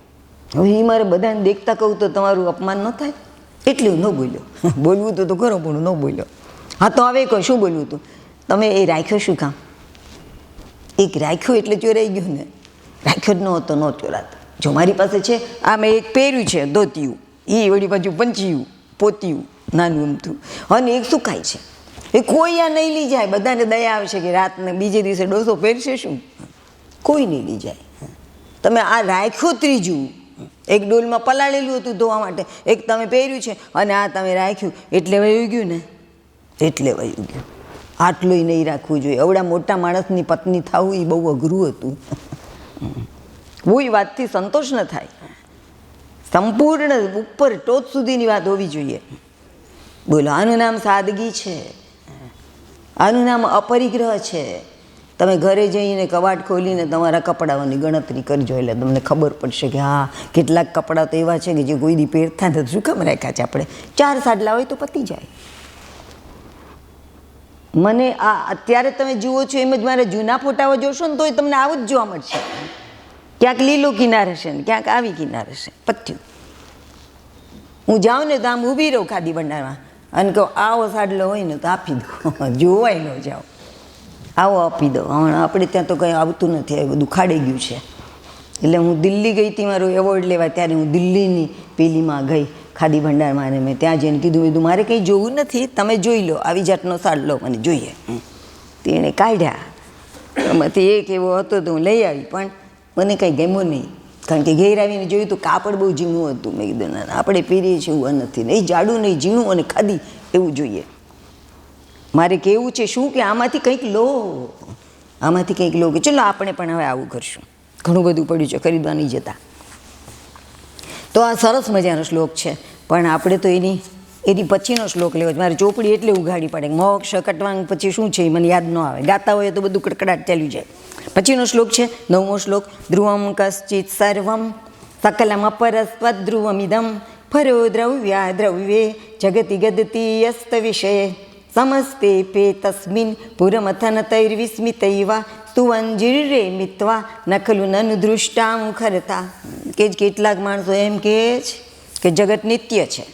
હવે એ મારે બધાને દેખતા કહું તો તમારું અપમાન ન થાય એટલે હું ન બોલ્યો. બોલવું તો ખરો પણ હું ન બોલ્યો. હા તો હવે કહો શું બોલવું હતું? તમે એ રાખ્યો શું કામ? એક રાખ્યો એટલે ચોરાઈ ગયું ને. રાખ્યો જ ન હતો ન ચોરાતો. જો મારી પાસે છે આ મેં એક પહેર્યું છે ધોતિયું, એ વળી બાજુ પંચિયું પોતિયું નાનું અમથું, અને એક સુકાય છે. એ કોઈ આ નહીં લઈ જાય. બધાને દયા આવશે કે રાતને બીજે દિવસે ડોસો પહેરશે શું? કોઈ નહીં લઈ જાય. તમે આ રાખ્યો ત્રીજું, એક ડોલમાં પલાળેલું હતું ધોવા માટે, એક તમે પહેર્યું છે અને આ તમે રાખ્યું એટલે વયું ગયું ને, એટલે વયું ગયું. આટલું નહીં રાખવું જોઈએ. એવડા મોટા માણસની પત્ની થવું એ બહુ અઘરું હતું. કોઈ વાતથી સંતોષ ન થાય. સંપૂર્ણ ઉપર ટોચ સુધીની વાત હોવી જોઈએ. બોલો, આનું નામ સાદગી છે, આનું નામ અપરિગ્રહ છે. તમે ઘરે જઈને કબાટ ખોલીને તમારા કપડાઓની ગણતરી કરજો એટલે તમને ખબર પડશે કે હા કેટલાક કપડાં તો એવા છે કે જે કોઈ દી પહેરતા નથી. શું કામ રાખ્યા છે આપણે? 4 સાડલા હોય તો પતી જાય. મને આ અત્યારે તમે જુઓ છો એમ જ મારા જૂના ફોટાઓ જોશો ને તોય તમને આવું જ જોવા મળશે. ક્યાંક લીલો કિનાર હશે ને ક્યાંક આવી કિનાર હશે. પત્યું. હું જાઉં ને તો આમ ઊભી રહું ખાદી ભંડારમાં અને કહું આવો સાડલો હોય ને તો આપી દો. જોવાય ન જાઓ, આવો આપી દો. હમણાં આપણે ત્યાં તો કંઈ આવતું નથી, એ બધું ખાડી ગયું છે. એટલે હું દિલ્હી ગઈ હતી મારો એવોર્ડ લેવા, ત્યારે હું દિલ્હીની પેલીમાં ગઈ ખાદી ભંડારમાં, અને મેં ત્યાં જઈને કીધું મારે કંઈ જોવું નથી, તમે જોઈ લો, આવી જાતનો સાડલો મને જોઈએ. તેણે કાઢ્યા. એમાંથી એક એવો હતો તો હું લઈ આવી, પણ મને કંઈ ગમ્યો નહીં. કારણ કે ઘેર આવીને જોયું તો કાપડ બહુ ઝીણું હતું. મેં કીધું ના આપણે પહેરીએ છીએ એવું નથી, નહીં જાડું નહીં ઝીણું અને ખાદી એવું જોઈએ. મારે કહેવું છે શું કે આમાંથી કંઈક લો, આમાંથી કંઈક લો, કે ચલો આપણે પણ હવે આવું કરશું. ઘણું બધું પડ્યું છે, ખરીદવા નહીં જતા. તો આ સરસ મજાનો શ્લોક છે, પણ આપણે તો એની પછીનો શ્લોક લેવો છે. મારે ચોપડી એટલે ઉઘાડી પડે. મોક્ષ કટવાંગ પછી શું છે એ મને યાદ ન આવે. ગાતા હોય તો બધું કડકડાટ ચાલ્યું જાય. પછીનો શ્લોક છે 9મો શ્લોક. ધ્રુવમ કશ્ચિત સર્વમ સકલમ અપરસ્વદ ધ્રુવમિદમ ફરો દ્રવ્યા દ્રવ્યે જગતિ ગદતી અસ્ત વિષય સમસ્તે પે તસ્મિન પુરમથન તૈર્વિસ્મિતૈવા સુવંજીરે મિત્વા નખલું નનુ દૃષ્ટા મુખરતા. કે કેટલાક માણસો એમ કહે છે કે જગત નિત્ય છે,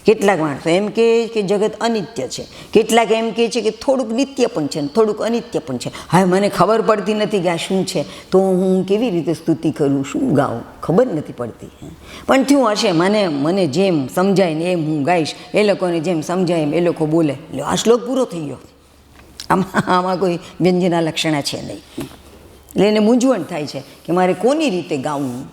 કેટલાક માણસો એમ કહે કે જગત અનિત્ય છે, કેટલાક એમ કહે છે કે થોડુંક નિત્ય પણ છે ને થોડુંક અનિત્ય પણ છે. હવે મને ખબર પડતી નથી કે આ શું છે, તો હું કેવી રીતે સ્તુતિ કરું, શું ગાઉં, ખબર નથી પડતી. પણ થયું હશે, મને જેમ સમજાય ને એમ હું ગાઈશ, એ લોકોને જેમ સમજાય એમ એ લોકો બોલે. એટલે આ શ્લોક પૂરો થઈ ગયો. આમાં કોઈ વ્યંજના લક્ષણા છે નહીં. એટલે એને મૂંઝવણ થાય છે કે મારે કોની રીતે ગાવું.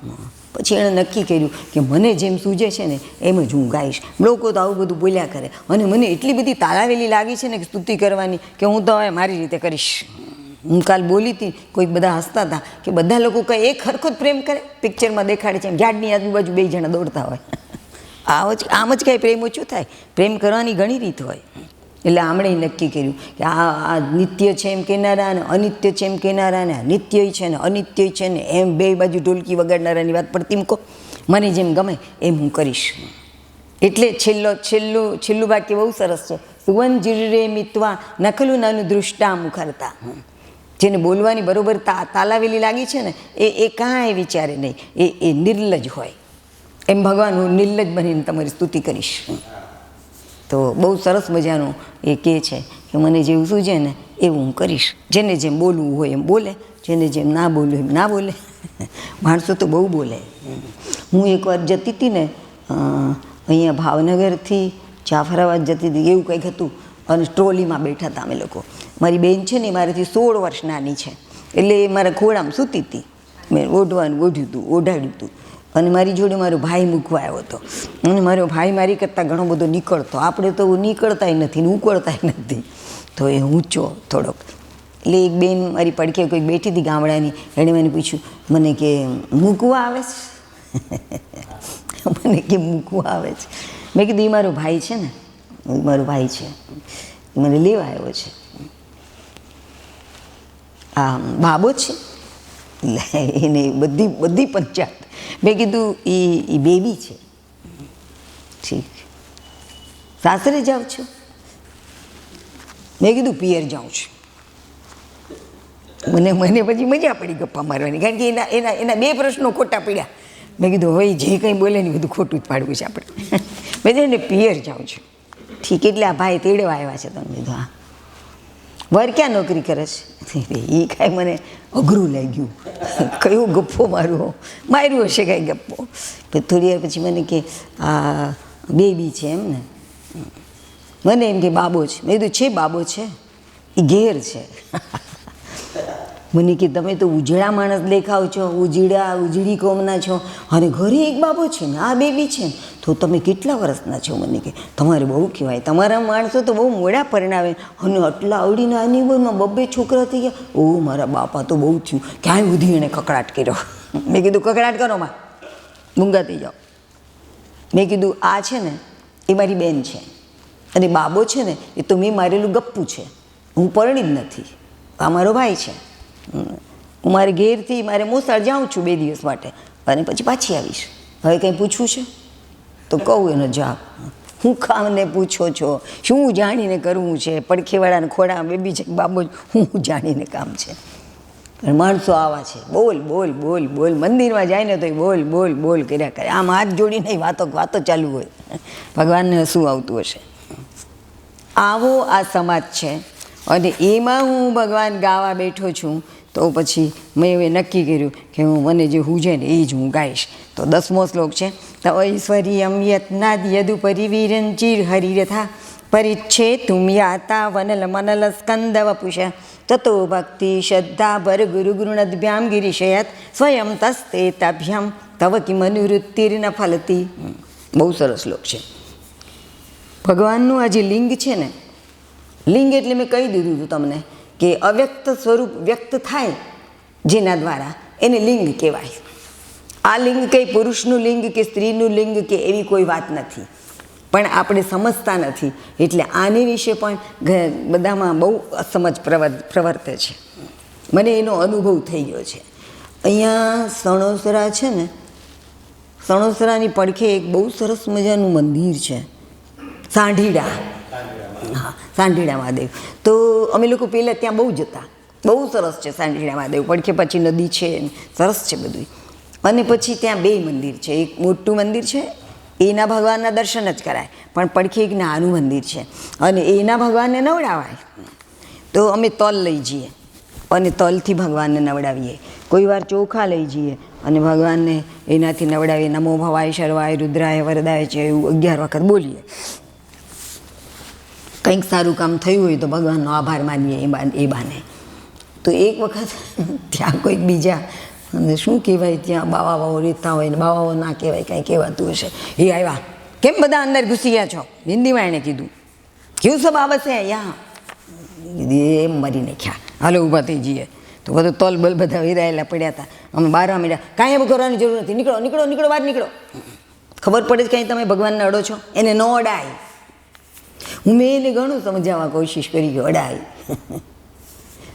પછી એણે નક્કી કર્યું કે મને જેમ સૂજે છે ને એમ જ હું ગાઈશ. લોકો તો આવું બધું બોલ્યા કરે અને મને એટલી બધી તાલાવેલી લાગી છે ને કે સ્તુતિ કરવાની, કે હું તો હવે મારી રીતે કરીશ. હું કાલ બોલી હતી, કોઈક બધા હસતા હતા કે બધા લોકો કંઈ એક હરખો જ પ્રેમ કરે, પિક્ચરમાં દેખાડે છે એમ ઝાડની આજુબાજુ 2 જણા દોડતા હોય. આમ જ કાંઈ પ્રેમ ઓછું થાય. પ્રેમ કરવાની ઘણી રીત હોય. એટલે આમણે નક્કી કર્યું કે આ નિત્ય છે એમ કહેનારા અને અનિત્ય છે એમ કહેનારા, ને નિત્ય છે ને અનિત્ય છે ને એમ 2 બાજુ ઢોલકી વગાડનારાની વાત પડતી મૂકો. મને જેમ ગમે એમ હું કરીશ. એટલે છેલ્લું વાક્ય બહુ સરસ છે. સુવન જીરે મિત્વા નખલું નાનું દૃષ્ટા મુખરતા. જેને બોલવાની બરોબર તાલાવેલી લાગી છે ને એ કાંઈ વિચારે નહીં, એ નિર્લજ હોય. એમ ભગવાન હું નિર્લજ બનીને તમારી સ્તુતિ કરીશ. તો બહુ સરસ મજાનું એ કહે છે કે મને જેવું સૂઝે ને એવું હું કરીશ. જેને જેમ બોલવું હોય એમ બોલે, જેને જેમ ના બોલવું એમ ના બોલે. માણસો તો બહુ બોલે. હું એકવાર જતી હતી ને અહીંયા ભાવનગરથી જાફરાબાદ જતી હતી, એવું કંઈક હતું, અને ટ્રોલીમાં બેઠા હતા અમે લોકો. મારી બેન છે ને મારાથી 16 વર્ષ નાની છે, એટલે એ મારા ખોળામાં સૂતી હતી. મેં ઓઢાડ્યું હતું અને મારી જોડે મારો ભાઈ મૂકવા આવ્યો હતો. અને મારો ભાઈ મારી કરતાં ઘણો બધો નીકળતો, આપણે તો નીકળતાય નથી ને ઉકળતાય નથી, તો એ ઊંચો થોડોક. એટલે એક બેન મારી પડખે કોઈક બેઠી હતી ગામડાની, એણે મને પૂછ્યું, મને કે મૂકવા આવે છે? મને કે મૂકવા આવે છે? મેં કીધું એ મારો ભાઈ છે ને, મારો ભાઈ છે, મને લેવા આવ્યો છે. આ બાબો છે એને બધી પંચાયત. મેં કીધું એ બેબી છે. ઠીક, સાસરે જાઉં છું? મેં કીધું પિયર જાઉં છું. મને પછી મજા પડી ગપ્પા મારવાની, કારણ કે એના 2 પ્રશ્નો ખોટા પડ્યા. મેં કીધું હવે જે કંઈ બોલે ને બધું ખોટું જ પાડવું છે આપણે. મેં કીધું ને પિયર જાઉં છું. ઠીક, એટલે આ ભાઈ તેડવા આવ્યા છે. તમે કીધું હા. વર ક્યાં નોકરી કરે છે? એ કાંઈ મને અઘરું લાગ્યું, કયો ગપ્પો માર્યો હશે કાંઈ ગપ્પો. થોડી વાર પછી મને કે આ બેબી છે એમ ને? મને એમ કે બાબો છે. મેં કીધું છે બાબો છે, એ ઘેર છે. મને કે તમે તો ઉજળા માણસ દેખાવ છો, ઉજળી કોમના છો, અને ઘરે એક બાબો છે ને આ બેબી છે ને, તો તમે કેટલા વર્ષના છો? મને કે તમારે બહુ કહેવાય, તમારા માણસો તો બહુ મોડા પરિણામે, અને આટલા આવડી નાની ઉંમરમાં 2 છોકરા થઈ ગયા. ઓ મારા બાપા તો બહુ થયું, ક્યાંય સુધી એણે કકડાટ કર્યો. મેં કીધું કકડાટ કરો માં, મૂંગા થઈ જાઓ. મેં કીધું આ છે ને એ મારી બેન છે, અને બાબો છે ને એ તો મેં મારેલું ગપ્પું છે, હું પરણી જ નથી. આ મારો ભાઈ છે. હું મારે ઘેરથી મારે મોસાળ જાઉં છું 2 દિવસ માટે, અને પછી પાછી આવીશ. હવે કંઈ પૂછવું છે તો કહું એનો જવાબ. હું કામને પૂછો છો? શું જાણીને કરવું છે? પડખેવાળાને ખોડા બેબી છે બાબો, હું જાણીને કામ છે? માણસો આવા છે, બોલ બોલ બોલ બોલ. મંદિરમાં જાય ને તો બોલ બોલ બોલ કર્યા કરે. આમ હાથ જોડીને વાતો ચાલુ હોય. ભગવાનને શું આવતું હશે? આવો આ સમાજ છે, અને એમાં હું ભગવાન ગાવા બેઠો છું. તો પછી મેં એવું નક્કી કર્યું કે મને જે હુજે ને એ જ હું ગાઈશ. તો 10મો શ્લોક છે, તવ ઐશ્વર્યમ યત્નાદ યદુપરિવીરં ચિર હરિરથા પરિચ્છે તુમ યાતા વનલ મનલ સ્કંદ વપુષ તતો ભક્તિ શ્રદ્ધા ભર ગુરુ ગુરુણદ્ભ્યામ ગિરિશયત સ્વયં તસ્તે તાભ્યામ તવ કિમનુવૃત્તિર્ન ફલતી. બહુ સરસ શ્લોક છે. ભગવાનનું આ જે લિંગ છે ને, લિંગ એટલે મેં કહી દીધું હતું તમને કે અવ્યક્ત સ્વરૂપ વ્યક્ત થાય જેના દ્વારા એને લિંગ કહેવાય. આ લિંગ કંઈ પુરુષનું લિંગ કે સ્ત્રીનું લિંગ કે એવી કોઈ વાત નથી, પણ આપણે સમજતા નથી. એટલે આની વિશે પણ બધામાં બહુ અસમજ પ્રવર્તે છે. મને એનો અનુભવ થઈ ગયો છે. અહીંયા સણોસરા છે ને, સણોસરાની પડખે એક બહુ સરસ મજાનું મંદિર છે, સાંઢીડા. હા, સાંઢીડા મહાદેવ. તો અમે લોકો પહેલાં ત્યાં બહુ જતા. બહુ સરસ છે સાંઢીડા મહાદેવ. પડખે પછી નદી છે, સરસ છે બધું. અને પછી ત્યાં 2 મંદિર છે. એક મોટું મંદિર છે, એના ભગવાનના દર્શન જ કરાય, પણ પડખે એક નાનું મંદિર છે, અને એના ભગવાનને નવડાવાય. તો અમે તલ લઈ જઈએ અને તલથી ભગવાનને નવડાવીએ. કોઈ વાર ચોખા લઈ જઈએ અને ભગવાનને એનાથી નવડાવીએ. નમો ભવાય શર્વાય રુદ્રાય વરદાય છે એવું 11 વખત બોલીએ. કંઈક સારું કામ થયું હોય તો ભગવાનનો આભાર માનીએ એ બાને. તો એક વખત ત્યાં કોઈક બીજા અને શું કહેવાય ત્યાં બાવાઓ રહેતા હોય ને, બાવાઓ ના કહેવાય કાંઈ કહેવાતું હશે, એ આવ્યા. કેમ બધા અંદર ઘૂસી ગયા છો? હિન્દીમાં એણે કીધું. ક્યું સબ આવશે અહીંયા? એમ મરી નાખ્યા. હાલો ઊભા થઈ જઈએ. તો બધું તલ બલ બધા વેરાયેલા પડ્યા હતા. અમે બહાર માંડ્યા, કાંઈ એવું કરવાની જરૂર નથી, નીકળો નીકળો નીકળો, બહાર નીકળો. ખબર પડે જ કાંઈ તમે ભગવાનને અડો છો? એને ન અડાય. હું મેં એને ઘણું સમજાવવા કોશિશ કરી કે અડાય.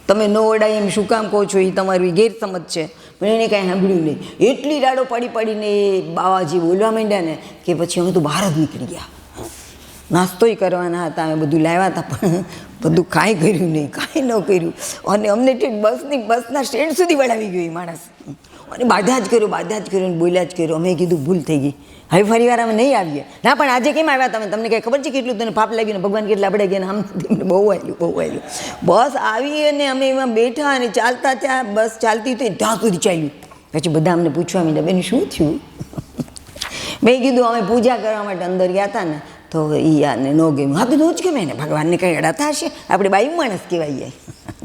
તમે ન અડાય એમ શું કામ કહો છો? એ તમારી ગેરસમજ છે. પણ એને કાંઈ સાંભળ્યું નહીં. એટલી રાડો પાડીને બાવાજી બોલવા માંડ્યા ને કે પછી અમે તો બહાર જ નીકળી ગયા. નાસ્તોય કરવાના હતા, અમે બધું લાવ્યા હતા, બધું કાંઈ કર્યું નહીં, કાંઈ ન કર્યું. અને અમને બસના સ્ટેન્ડ સુધી વળાવી ગયો એ માણસ, અને બાધા જ કર્યો ને બોલ્યા જ કર્યો. અમે કીધું ભૂલ થઈ ગઈ, હવે ફરી વાર અમે નહીં આવીએ. ના પણ આજે કેમ આવ્યા તમે, તમને કંઈ ખબર છે કેટલું તને પાપ લાગ્યું ને ભગવાન કેટલા આપણે ગયા? આમ બહુ આવ્યું. બસ આવી અને અમે એમાં બેઠા અને ચાલતા ત્યાં બસ ચાલતી હતી ત્યાં સુધી ચાલ્યું. પછી બધા અમને પૂછવા માંડ્યા, બેન શું થયું? મેં કીધું અમે પૂજા કરવા માટે અંદર ગયા હતા ને તો એ આને ન ગયું. હા કીધું જ ગમે ને, ભગવાનને કંઈ અડાતા હશે, આપણે બાયું માણસ કહેવાય.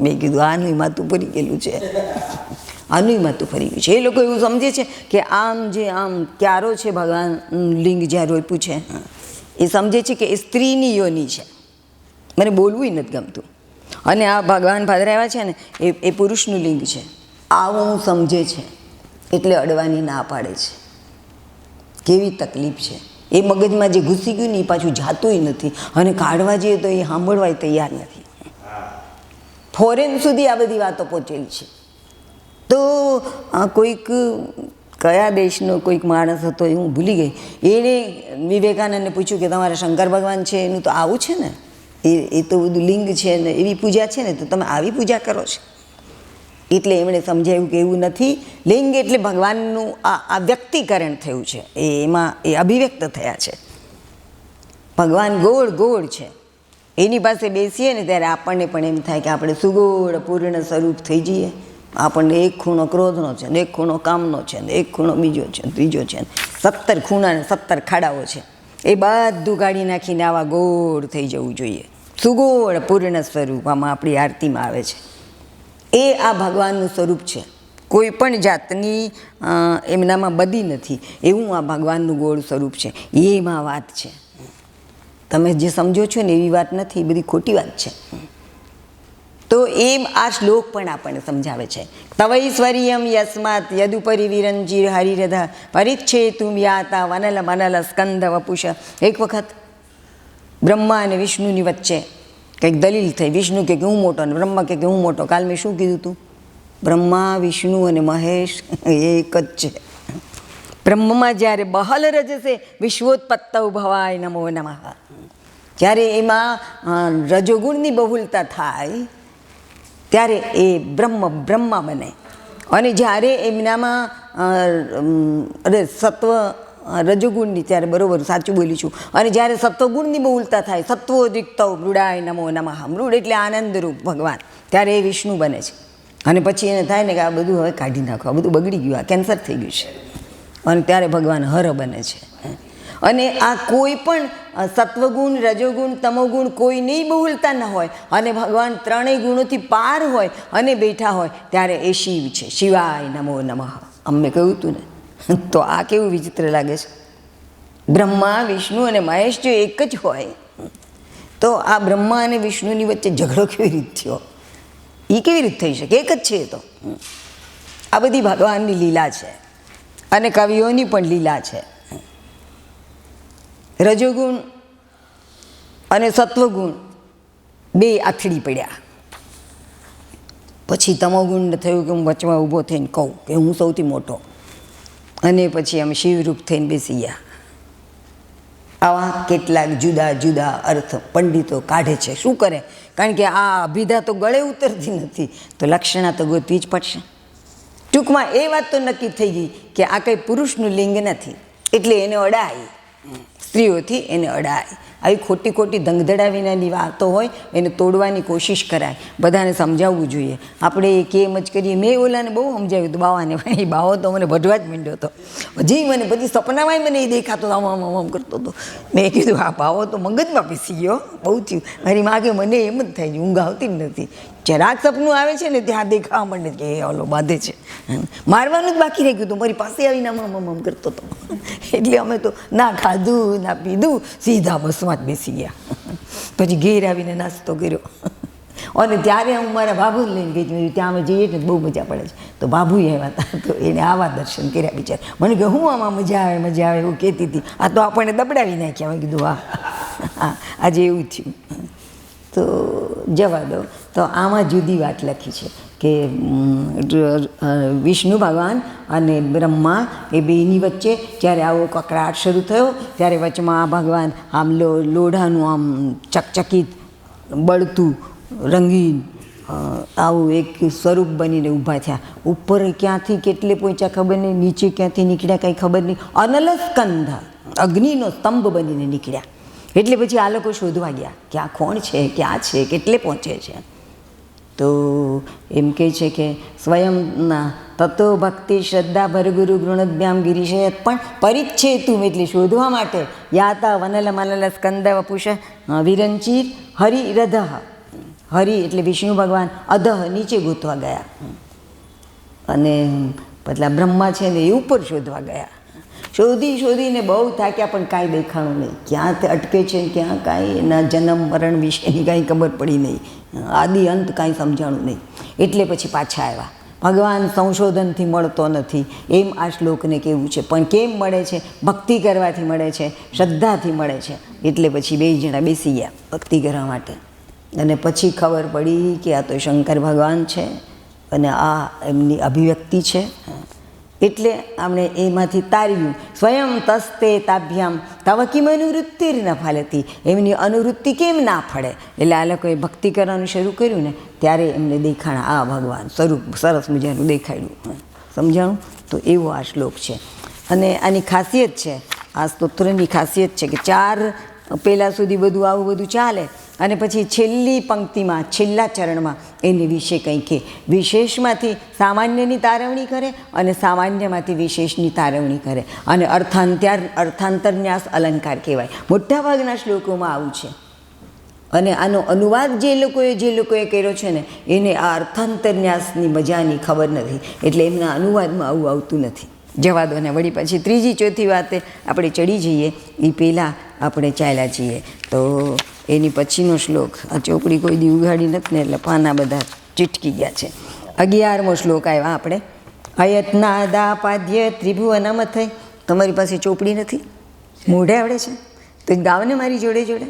મેં કીધું આનું માથું ફરી ગયેલું છે, આનું માથું ફરી ગયું છે. એ લોકો એવું સમજે છે કે આમ ક્યારો છે ભગવાન લિંગ જ્યાં રોપ્યું છે, એ સમજે છે કે એ સ્ત્રીની યોની છે. મને બોલવું નથી ગમતું. અને આ ભગવાન ભાદરાવ્યા છે ને એ પુરુષનું લિંગ છે, આવું સમજે છે એટલે અડવાની ના પાડે છે. કેવી તકલીફ છે! એ મગજમાં જે ઘૂસી ગયું ને એ પાછું જાતુંય નથી, અને કાઢવા જઈએ તો એ સાંભળવાય તૈયાર નથી. ફોરેન સુધી આ બધી વાતો પહોંચેલી છે. તો કોઈક કયા દેશનો કોઈક માણસ હતો એ હું ભૂલી ગઈ, એણે વિવેકાનંદને પૂછ્યું કે તમારા શંકર ભગવાન છે એનું તો આવું છે ને, એ તો બધું લિંગ છે ને એવી પૂજા છે ને, તો તમે આવી પૂજા કરો છો? એટલે એમણે સમજાવ્યું કે એવું નથી. લિંગ એટલે ભગવાનનું આ વ્યક્તિકરણ થયું છે, એમાં એ અભિવ્યક્ત થયા છે. ભગવાન ગોળ છે, એની પાસે બેસીએ ને ત્યારે આપણને પણ એમ થાય કે આપણે સુગોળ પૂર્ણ સ્વરૂપ થઈ જઈએ. આપણને એક ખૂણો ક્રોધનો છે ને, એક ખૂણો કામનો છે ને, એક ખૂણો બીજો છે, ત્રીજો છે, 17 ખૂણા ને 17 ખાડાઓ છે. એ બધું કાઢી નાખીને આવા ગોળ થઈ જવું જોઈએ. સુગોળ પૂર્ણ સ્વરૂપ આમાં આપણી આરતીમાં આવે છે. એ આ ભગવાનનું સ્વરૂપ છે. કોઈ પણ જાતની એમનામાં બદી નથી, એવું આ ભગવાનનું ગોળ સ્વરૂપ છે. એમાં વાત છે. તમે જે સમજો છો ને એવી વાત નથી, એ બધી ખોટી વાત છે. તો એમ આ શ્લોક પણ આપણને સમજાવે છે. તવૈશ્વર્યમ યસ્માત યદુપરી વિરંજીર હરિરધા પરિચ્છેતુમ યાતા વનલ મનલ સ્કંદ વપુષ. એક વખત બ્રહ્મા અને વિષ્ણુની વચ્ચે કંઈક દલીલ થઈ. વિષ્ણુ કે હું મોટો અને બ્રહ્મા કે હું મોટો. કાલ મેં શું કીધું હતું? બ્રહ્મા વિષ્ણુ અને મહેશ એક જ છે. બ્રહ્મમાં જ્યારે બહલ રજસે વિશ્વોત્પત્તૌ ભવાય નમો નમઃ, જ્યારે એમાં રજોગુણની બહુલતા થાય ત્યારે એ બ્રહ્મા બને. અને જ્યારે એમનામાં સત્વ રજોગુણની, ત્યારે બરાબર સાચું બોલી છું, અને જ્યારે સત્વગુણની બહુલતા થાય, સત્વોદિક્તૌ મૃડાય નમો નમઃ, મૃડ એટલે આનંદરૂપ ભગવાન, ત્યારે એ વિષ્ણુ બને છે. અને પછી એને થાય ને કે આ બધું હવે કાઢી નાખો, આ બધું બગડી ગયું, આ કેન્સર થઈ ગયું છે, અને ત્યારે ભગવાન હર બને છે. અને આ કોઈ પણ સત્વગુણ, રજોગુણ, તમોગુણ કોઈની બહુલતા ન હોય અને ભગવાન ત્રણેય ગુણોથી પાર હોય અને બેઠા હોય ત્યારે એ શિવ છે. શિવાય નમો નમઃ. અમે કહ્યું હતું ને. તો આ કેવું વિચિત્ર લાગે છે. બ્રહ્મા વિષ્ણુ અને મહેશ જો એક જ હોય તો આ બ્રહ્મા અને વિષ્ણુની વચ્ચે ઝઘડો કેવી રીતે થયો? એ કેવી રીતે થઈ શકે? એક જ છે એ તો. આ બધી ભગવાનની લીલા છે અને કવિઓની પણ લીલા છે. રજોગુણ અને સત્વગુણ બે આથડી પડ્યા. પછી તમોગુણ થયું કે હું વચમાં ઊભો થઈને કહું કે હું સૌથી મોટો, અને પછી અમે શિવરૂપ થઈને બેસી ગયા. આવા કેટલાક જુદા જુદા અર્થ પંડિતો કાઢે છે. શું કરે? કારણ કે આ અભિધા તો ગળે ઉતરતી નથી, તો લક્ષણા તો ગોતવી જ પડશે. ટૂંકમાં એ વાત તો નક્કી થઈ ગઈ કે આ કંઈ પુરુષનું લિંગ નથી, એટલે એને અડાય, સ્ત્રીઓથી એને અડાય. આવી ખોટી ખોટી ધંધડાવીનાની વાતો હોય એને તોડવાની કોશિશ કરાય. બધાને સમજાવવું જોઈએ. આપણે કેમ જ કરીએ. મેં ઓલાને બહુ સમજાવ્યું હતું, બાવાને. એ બાવો તો મને ભજવા જ માંડ્યો હતો. હજી મને બધી સપનામાંય મને એ દેખાતો હતો, આમ કરતો હતો. મેં કીધું આ બાવો તો મગજમાં પીસી ગયો, બહુ થયું. મારી માગે મને એમ જ થાય છે, ઊંઘ આવતી જ નથી. જરાક સપનું આવે છે ને ત્યાં દેખાવા માંડે કે એ ઓલો બાંધે છે. મારવાનું જ બાકી રહી ગયું હતું. મારી પાસે આવીને આમ કરતો હતો. એટલે અમે તો ના ખાધું ના પીધું, સીધા બસમાં જ બેસી ગયા. પછી ઘેર આવીને નાસ્તો કર્યો. અને ત્યારે હું મારા બાબુને લઈને ગઈ હતી. ત્યાં અમે જઈએ ને બહુ મજા પડે છે. તો બાબુ આવ્યા હતા, તો એને આવા દર્શન કર્યા બિચાર. મને કે હું આમાં મજા આવે એવું કહેતી હતી. આ તો આપણને દબડાવી નાખ્યા. મેં કીધું હા આજે એવું થયું. તો જવા દો. તો આમાં જુદી વાત લખી છે કે વિષ્ણુ ભગવાન અને બ્રહ્મા એ બેની વચ્ચે જ્યારે આવો કકળાટ શરૂ થયો ત્યારે વચમાં આ ભગવાન આમ લોઢાનું આમ ચકચકિત બળતું રંગીન આવું એક સ્વરૂપ બનીને ઊભા થયા. ઉપર ક્યાંથી કેટલે પહોંચ્યા ખબર નહીં, નીચે ક્યાંથી નીકળ્યા કંઈ ખબર નહીં. અનલ સ્કંધ, અગ્નિનો સ્તંભ બનીને નીકળ્યા. એટલે પછી આ લોકો શોધવા ગયા કે આ કોણ છે, ક્યાં છે, કેટલે પહોંચે છે. તો એમ કહે છે કે સ્વયંના તત્વ ભક્તિ શ્રદ્ધા ભરગુરુ ગૃણદ્ભ્યામ ગિરીશયત પણ પરિચ્છેતુમ એટલે શોધવા માટે યાતા વનલ મનલ સ્કંદ વપુષ વિરંચિર હરિરધ. હરિ એટલે વિષ્ણુ ભગવાન, અધઃ નીચે ગોતવા ગયા, અને પેલા બ્રહ્મા છે ને એ ઉપર શોધવા ગયા. શોધી શોધીને બહુ થાક્યા પણ કાંઈ દેખાણું નહીં. ક્યાં તે અટકે છે, ક્યાં કાંઈ એના જન્મ મરણ વિશેની કાંઈ ખબર પડી નહીં, આદિ અંત કાંઈ સમજાણું નહીં. એટલે પછી પાછા આવ્યા. ભગવાન સંશોધનથી મળતો નથી એમ આ શ્લોકને કહેવું છે. પણ કેમ મળે છે? ભક્તિ કરવાથી મળે છે, શ્રદ્ધાથી મળે છે. એટલે પછી બે જણા બેસી ગયા ભક્તિ કરવા માટે, અને પછી ખબર પડી કે આ તો શંકર ભગવાન છે અને આ એમની અભિવ્યક્તિ છે. એટલે આમણે એમાંથી તાર્યું. સ્વયં તસ્તે તાભ્યામ તવ કિમ અનુવૃત્તિર ન ફલતી, એમની અનુવૃત્તિ કેમ ના ફળે. એટલે આ લોકોએ ભક્તિ કરવાનું શરૂ કર્યું ને ત્યારે એમને દેખાણા આ ભગવાન સ્વરૂપ સરસ મજાનું દેખાડ્યું. સમજાણું? તો એવો આ શ્લોક છે. અને આની ખાસિયત છે, આ સ્તોત્રની ખાસિયત છે કે 4 પહેલાં સુધી બધું આવું બધું ચાલે, અને પછી છેલ્લી પંક્તિમાં છેલ્લા ચરણમાં એની વિશે કંઈ કહે. વિશેષમાંથી સામાન્યની તારવણી કરે અને સામાન્યમાંથી વિશેષની તારવણી કરે, અને અર્થાંતરન્યાસ અલંકાર કહેવાય. મોટાભાગના શ્લોકોમાં આવું છે. અને આનો અનુવાદ જે લોકોએ કર્યો છે ને એને આ અર્થાંતરન્યાસની મજાની ખબર નથી, એટલે એમના અનુવાદમાં આવું આવતું નથી. જવા દો ને. વળી પછી ત્રીજી ચોથી વાતે આપણે ચડી જઈએ એ પહેલાં આપણે ચાલ્યા છીએ. તો એની પછીનો શ્લોક, આ ચોપડી કોઈ દી ઉઘાડી નથી ને એટલે પાના બધા ચીટકી ગયા છે. 11મો શ્લોક આવ્યા આપણે. અયત્નાદાપાદ્ય ત્રિભુવનમ થઈ. તમારી પાસે ચોપડી નથી, મોઢે આવડે છે તો ગાવને મારી જોડે જોડે.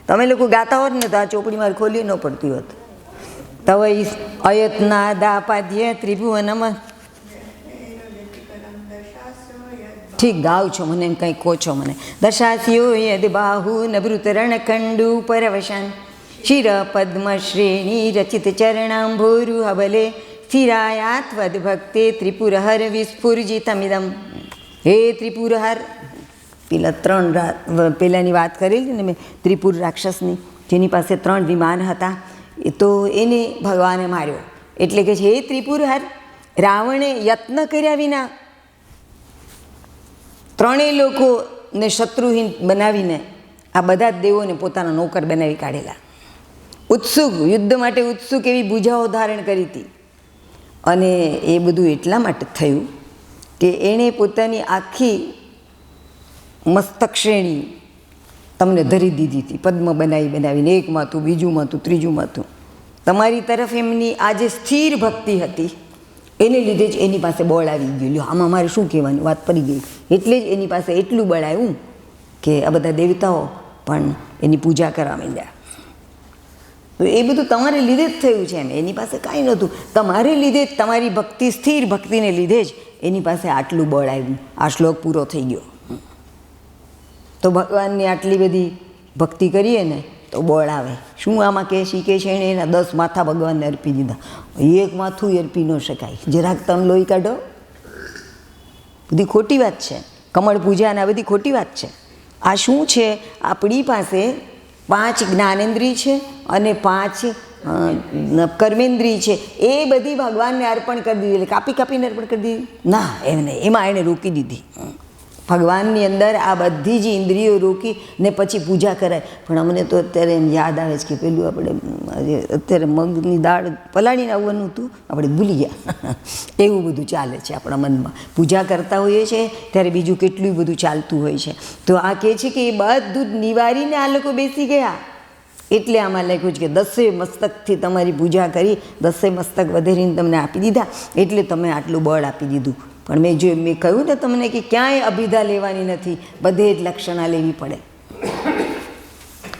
તમે લોકો ગાતા હોત ને તો આ ચોપડી મારે ખોલી ન પડતી હોત. તવ અયત્નાદાપાદ્ય ત્રિભુવનમ. ઠીક ગાવ છો, મને એમ કંઈ કહો છો મને. દશાસ્યો યદ બાહુ નભૃત રણખંડુ પરવશાન શિર પદ્મ શ્રેણી રચિત ચરણાંભોરુ હબલે સ્થિરાયાત્વદ ભક્તે ત્રિપુરહર વિસ્ફુરજિતમિદમ. હે ત્રિપુરહર, પેલાની વાત કરેલી ને મેં, ત્રિપુર રાક્ષસની, જેની પાસે 3 વિમાન હતા, તો એને ભગવાને માર્યો. એટલે કે હે ત્રિપુરહર, રાવણે યત્ન કર્યા વિના 3 લોકોને શત્રુહીન બનાવીને આ બધા જ દેવોને પોતાના નોકર બનાવી કાઢેલા. ઉત્સુક, યુદ્ધ માટે ઉત્સુક એવી ભૂજાઓ ધારણ કરી હતી. અને એ બધું એટલા માટે થયું કે એણે પોતાની આખી મસ્તક શ્રેણી તમને ધરી દીધી હતી, પદ્મ બનાવીને, એક માથું, બીજું માથું, ત્રીજું માથું. તમારી તરફ એમની આ જે સ્થિર ભક્તિ હતી એને લીધે જ એની પાસે બળ આવી ગયું. આમાં મારે શું કહેવાનું, વાત પડી ગઈ. એટલે જ એની પાસે એટલું બળ આવ્યું કે આ બધા દેવતાઓ પણ એની પૂજા કરવા માંડ્યા. તો એ બધું તમારે લીધે જ થયું છે. એમ એની પાસે કાંઈ નહોતું, તમારે લીધે જ, તમારી ભક્તિ, સ્થિર ભક્તિને લીધે જ એની પાસે આટલું બળ આવ્યું. આ શ્લોક પૂરો થઈ ગયો. તો ભગવાનની આટલી બધી ભક્તિ કરીએ ને તો બળ આવે. શું આમાં કહે શીખે છે? એણે એના 10 માથા ભગવાનને અર્પી દીધા. એક માથું અર્પી ન શકાય. જરાક તમે લોહી કાઢો, બધી ખોટી વાત છે. કમળ પૂજા અને આ બધી ખોટી વાત છે. આ શું છે? આપણી પાસે 5 જ્ઞાનેન્દ્રિય છે અને 5 કર્મેન્દ્રિય છે. એ બધી ભગવાનને અર્પણ કરી દીધી. એટલે કાપીને અર્પણ કરી દીધી ના, એમ નહીં. એમાં એણે રોકી દીધી. ભગવાનની અંદર આ બધી જ ઇન્દ્રિયો રોકી ને પછી પૂજા કરાય. પણ અમને તો અત્યારે એમ યાદ આવે છે કે પેલું આપણે અત્યારે મગની દાળ પલાળીને આવવાનું હતું, આપણે ભૂલી ગયા. એવું બધું ચાલે છે આપણા મનમાં. પૂજા કરતા હોઈએ છીએ ત્યારે બીજું કેટલું બધું ચાલતું હોય છે. તો આ કહે છે કે એ બધું જ નિવારીને આ લોકો બેસી ગયા. એટલે આમાં લખ્યું છે કે 10 મસ્તકથી તમારી પૂજા કરી, 10 મસ્તક વધેરીને તમને આપી દીધા, એટલે તમે આટલું બળ આપી દીધું. પણ મેં કહ્યું ને તમને કે ક્યાંય અભિધા લેવાની નથી, બધે જ લક્ષણા લેવી પડે.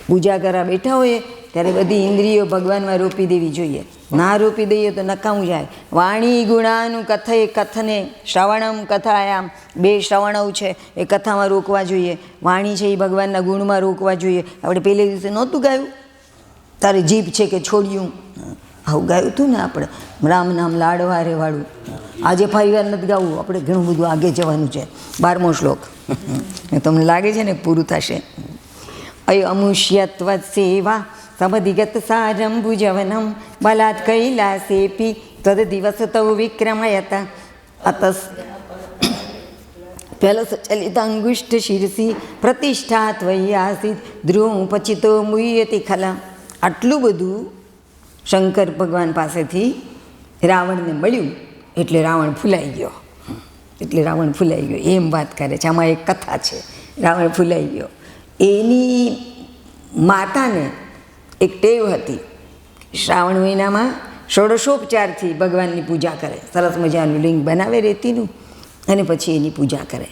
પૂજા કરવા બેઠા હોઈએ ત્યારે બધી ઇન્દ્રિયો ભગવાનમાં રોપી દેવી જોઈએ. ના રોપી દઈએ તો નકામું જાય. વાણી ગુણાનું કથને શ્રવણમ કથાયામ, 2 શ્રવણવ છે એ કથામાં રોકવા જોઈએ. વાણી છે એ ભગવાનના ગુણમાં રોકવા જોઈએ. આપણે પહેલે દિવસે નહોતું ગાયું, તારે જીભ છે કે છોડ્યું, આવું ગાયું હતું ને આપણે, રામ નામ લાડવા રે વાળું. આજે ફરી વાર નથી ગાવું, આપણે ઘણું બધું આગે જવાનું છે. 12મો શ્લોક તમને લાગે છે ને પૂરું થશે. અયમુષ્યત્વ સેવા સમધિગત સારંભુજવનમ બલાत् કૈલાસેપી તદ દિવસ તૌ વિક્રમયત અતસ ચલિતાંગુષ્ઠ શિરસી પ્રતિષ્ઠા ત્વય્યાસીત ધ્રુવપચિતો મુય્યતિ ખલા. આટલું બધું શંકર ભગવાન પાસેથી રાવણને મળ્યું એટલે રાવણ ફૂલાઈ ગયો. એમ વાત કરે છે. આમાં એક કથા છે. રાવણ ફૂલાઈ ગયો. એની માતાને એક ટેવ હતી, શ્રાવણ મહિનામાં ષોડશોપચારથી ભગવાનની પૂજા કરે. સરસ મજાનું લિંગ બનાવે રેતીનું અને પછી એની પૂજા કરે.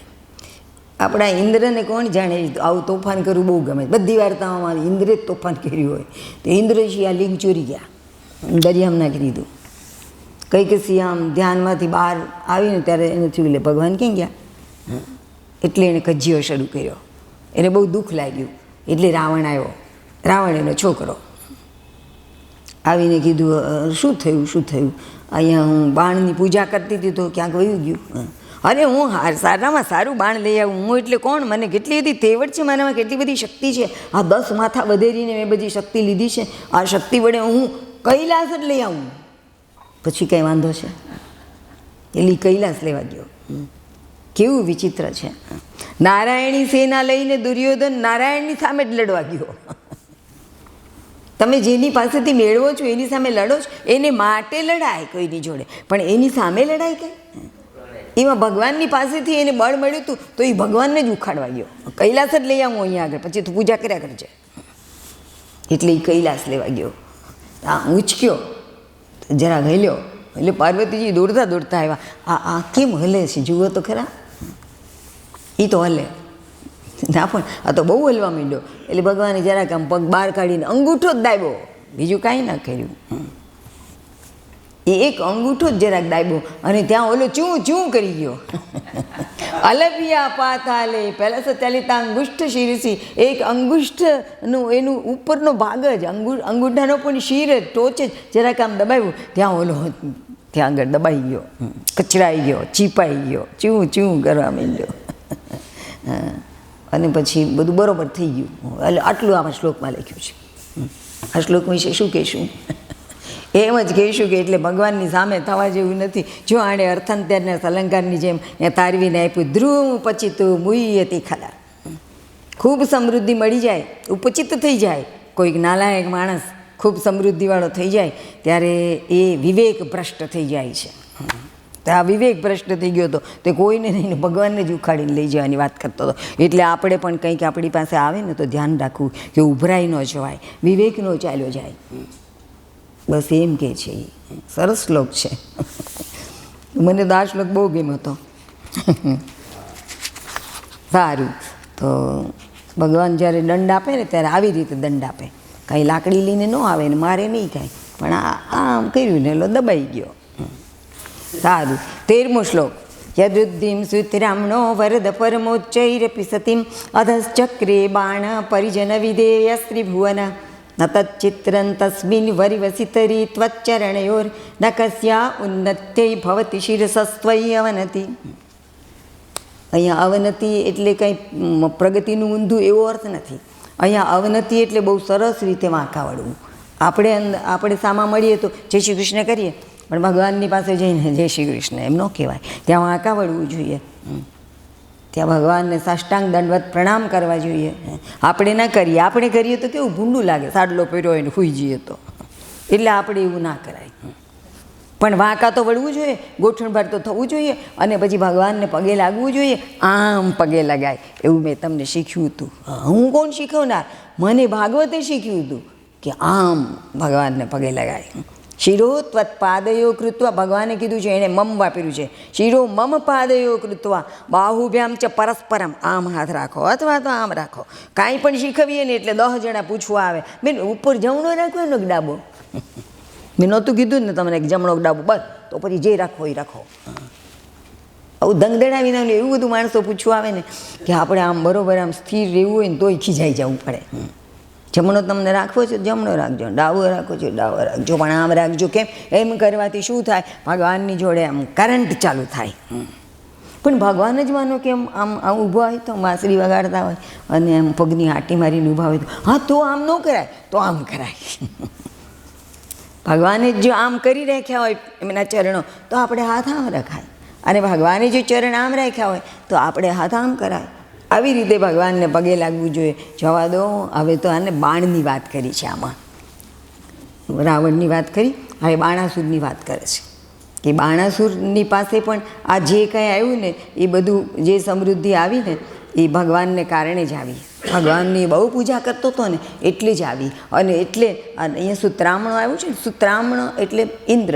આપણા ઇન્દ્રને કોણ જાણે આવું તોફાન કરવું બહુ ગમે. બધી વાર્તાઓમાં ઇન્દ્રે જ તોફાન કર્યું હોય. તો ઇન્દ્રજી આ લિંગ ચોરી ગયા, દરિયામાં નાખી દીધું. કઈ આમ ધ્યાનમાંથી બહાર આવીને ત્યારે એને થયું એટલે ભગવાન ક્યાં ગયા, એટલે એણે કજિયો શરૂ કર્યો. એને બહુ દુઃખ લાગ્યું એટલે રાવણ આવ્યો. રાવણ એનો છોકરો આવીને કીધું શું થયું, અહીંયા હું બાણની પૂજા કરતી હતી તો ક્યાંક વયું ગયું. અરે હું સારામાં સારું બાણ લઈ આવું, હું એટલે કોણ, મને કેટલી બધી તેવડ છે, મારામાં કેટલી બધી શક્તિ છે. આ 10 માથા વધેરીને મેં બધી શક્તિ લીધી છે. આ શક્તિ વડે હું કૈલાસ જ લઈ આવું. પછી કંઈ વાંધો છે, એટલે કૈલાસ લેવા ગયો. કેવું વિચિત્ર છે. નારાયણી સેના લઈને દુર્યોધન નારાયણની સામે જ લડવા ગયો. તમે જેની પાસેથી મેળવો છો એની સામે લડો છો, એને માટે લડાય કોઈની જોડે, પણ એની સામે લડાય કે? એમાં ભગવાનની પાસેથી એને બળ મળ્યું હતું તો એ ભગવાનને જ ઉખાડવા ગયો. કૈલાસ જ લઈ આવું અહીંયા આગળ, પછી તું પૂજા કર્યા કરજે. એટલે એ કૈલાસ લેવા ગયો. આ ઊંચક્યો જરા હલ્યો એટલે પાર્વતીજી દોડતા આવ્યા. આ કેમ હલે છે જુઓ તો ખરા. એ તો હલે ના, પણ આ તો બહુ હલવા માંડ્યો. એટલે ભગવાને જરાક આમ પગ બહાર કાઢીને અંગૂઠો જ દાબ્યો, બીજું કાંઈ ના કર્યું. એ એક અંગૂઠો જ જરાક દાબ્યો અને ત્યાં ઓલો ચું કરી ગયો. અલપિયા પાતાલે પહેલાં સત્યાલિતા અંગુષ્ઠ શિરસી, એક અંગુષ્ઠનું એનું ઉપરનો ભાગ જ અંગૂઠાનો પણ શિર જ ટોચ જ જરાક આમ દબાવ્યું, ત્યાં ઓલો ત્યાં આગળ દબાઈ ગયો, કચરાઈ ગયો, ચીપાઈ ગયો, ચું કરવા માંડ્યો. અને પછી બધું બરાબર થઈ ગયું. એટલે આટલું આમાં શ્લોકમાં લખ્યું છે. આ શ્લોક વિશે શું કહીશું? એમ જ કહીશું કે એટલે ભગવાનની સામે થવા જેવું નથી. જો આણે અર્થાંતરના અલંકારની જેમ એ તારવીને આપ્યું, ધ્રુવ પછી તો મુય્યતિ ખલા. ખૂબ સમૃદ્ધિ મળી જાય, ઉપચિત થઈ જાય. કોઈક નાલાયક માણસ ખૂબ સમૃદ્ધિવાળો થઈ જાય ત્યારે એ વિવેક ભ્રષ્ટ થઈ જાય છે. તો આ વિવેક ભ્રષ્ટ થઈ ગયો હતો તે કોઈને નહીં, ભગવાનને જ ઉખાડીને લઈ જવાની વાત કરતો હતો. એટલે આપણે પણ કંઈક આપણી પાસે આવે ને તો ધ્યાન રાખવું કે ઉભરાઈ ન જવાય, વિવેક ન ચાલ્યો જાય. બસ એમ કે છે. સરસ શ્લોક છે. મને તો આ શ્લોક બહુ ગમ્યો હતો. સારું, તો ભગવાન જ્યારે દંડ આપે ને ત્યારે આવી રીતે દંડ આપે. કાંઈ લાકડી લઈને ન આવે ને મારે નહીં કાંઈ, પણ આમ કર્યું ને એલો દબાઈ ગયો. સારું, 13મો શ્લોક. યદુદ્ધિમ સુતરામણો વરદ પરમોચ્ચૈરપી સતીમ અધશ્ચક્રે બાણ પરિજન વિધેય સ્ત્રીભુવન ન તચ્ચિત્રં તસ્મિન વરિવસિતરી ત્વચ્ચરણયોર ન કસ્યા ઉન્નત્યૈ ભવતિ શિરસસ્ત્વય્ અવનતિ. અહીંયા અવનતિ એટલે કંઈ પ્રગતિનું ઊંધું એવો અર્થ નથી. અહીંયા અવનતિ એટલે બહુ સરસ રીતે વાંકાવાળવું. આપણે સામા મળીએ તો જય શ્રી કૃષ્ણ કરીએ, પણ ભગવાનની પાસે જઈને જય શ્રી કૃષ્ણ એમ ન કહેવાય. ત્યાં વાંકા વળવું જોઈએ. ત્યાં ભગવાનને સાષ્ટાંગ દંડવત પ્રણામ કરવા જોઈએ. આપણે ના કરીએ, આપણે કરીએ તો કેવું ભૂંડું લાગે, સાડલો પહેર્યો હોય ને સૂઈ જઈએ તો. એટલે આપણે એવું ના કરાય. પણ વાંકા તો વળવું જોઈએ, ગોઠણભર તો થવું જોઈએ, અને પછી ભગવાનને પગે લાગવું જોઈએ. આમ પગે લગાય એવું મેં તમને શીખ્યું હતું. હું કોણ શીખવનાર? મને ભાગવતે શીખ્યું હતું કે આમ ભગવાનને પગે લગાય. શિરો ત્વત પાદયો કૃત્વા, ભગવાને કીધું છે, એણે મમ વાપર્યું છે. શિરો મમ પાદયો કૃત્વા બાહુભ્યામ ચ પરસ્પરમ, આમ હાથ રાખો અથવા તો આમ રાખો. કાંઈ પણ શીખવીએ ને એટલે 10 જણા પૂછવા આવે, બેન ઉપર જમણો રાખો એનો ડાબો? મેં નહોતું કીધું ને તમને જમણો ડાબો, બસ તો પછી જે રાખો એ રાખો. આવું દંગદડાવીને એવું બધું માણસો પૂછવા આવે ને કે આપણે આમ બરોબર આમ સ્થિર રહેવું હોય ને તોય ખીજાઈ જવું પડે. જમણો તમને રાખવો છે જમણો રાખજો, ડાવો રાખવો છે ડાવો રાખજો, પણ આમ રાખજો. કેમ? એમ કરવાથી શું થાય? ભગવાનની જોડે આમ કરંટ ચાલુ થાય. પણ ભગવાન જ માનો કે આમ આમ ઊભા હોય તો વાંસળી વગાડતા હોય અને એમ પગની આંટી મારીને ઊભા હોય તો હા, તો આમ ન કરાય, તો આમ કરાય. ભગવાને જો આમ કરી રાખ્યા હોય એમના ચરણો, તો આપણે હાથ આમ રખાય, અને ભગવાને જો ચરણ આમ રાખ્યા હોય તો આપણે હાથ આમ કરાય. આવી રીતે ભગવાનને પગે લાગવું જોઈએ. જવા દો. હવે તો આને બાણની વાત કરી છે, આમાં રાવણની વાત કરી, હવે બાણાસુરની વાત કરે છે કે બાણાસુરની પાસે પણ આ જે કંઈ આવ્યું ને એ બધું જે સમૃદ્ધિ આવી ને એ ભગવાનને કારણે જ આવી. ભગવાનની બહુ પૂજા કરતો હતો ને એટલે જ આવી. અને એટલે અહીંયા સૂત્રામણો આવ્યું છે ને, સૂત્રામણ એટલે ઇન્દ્ર.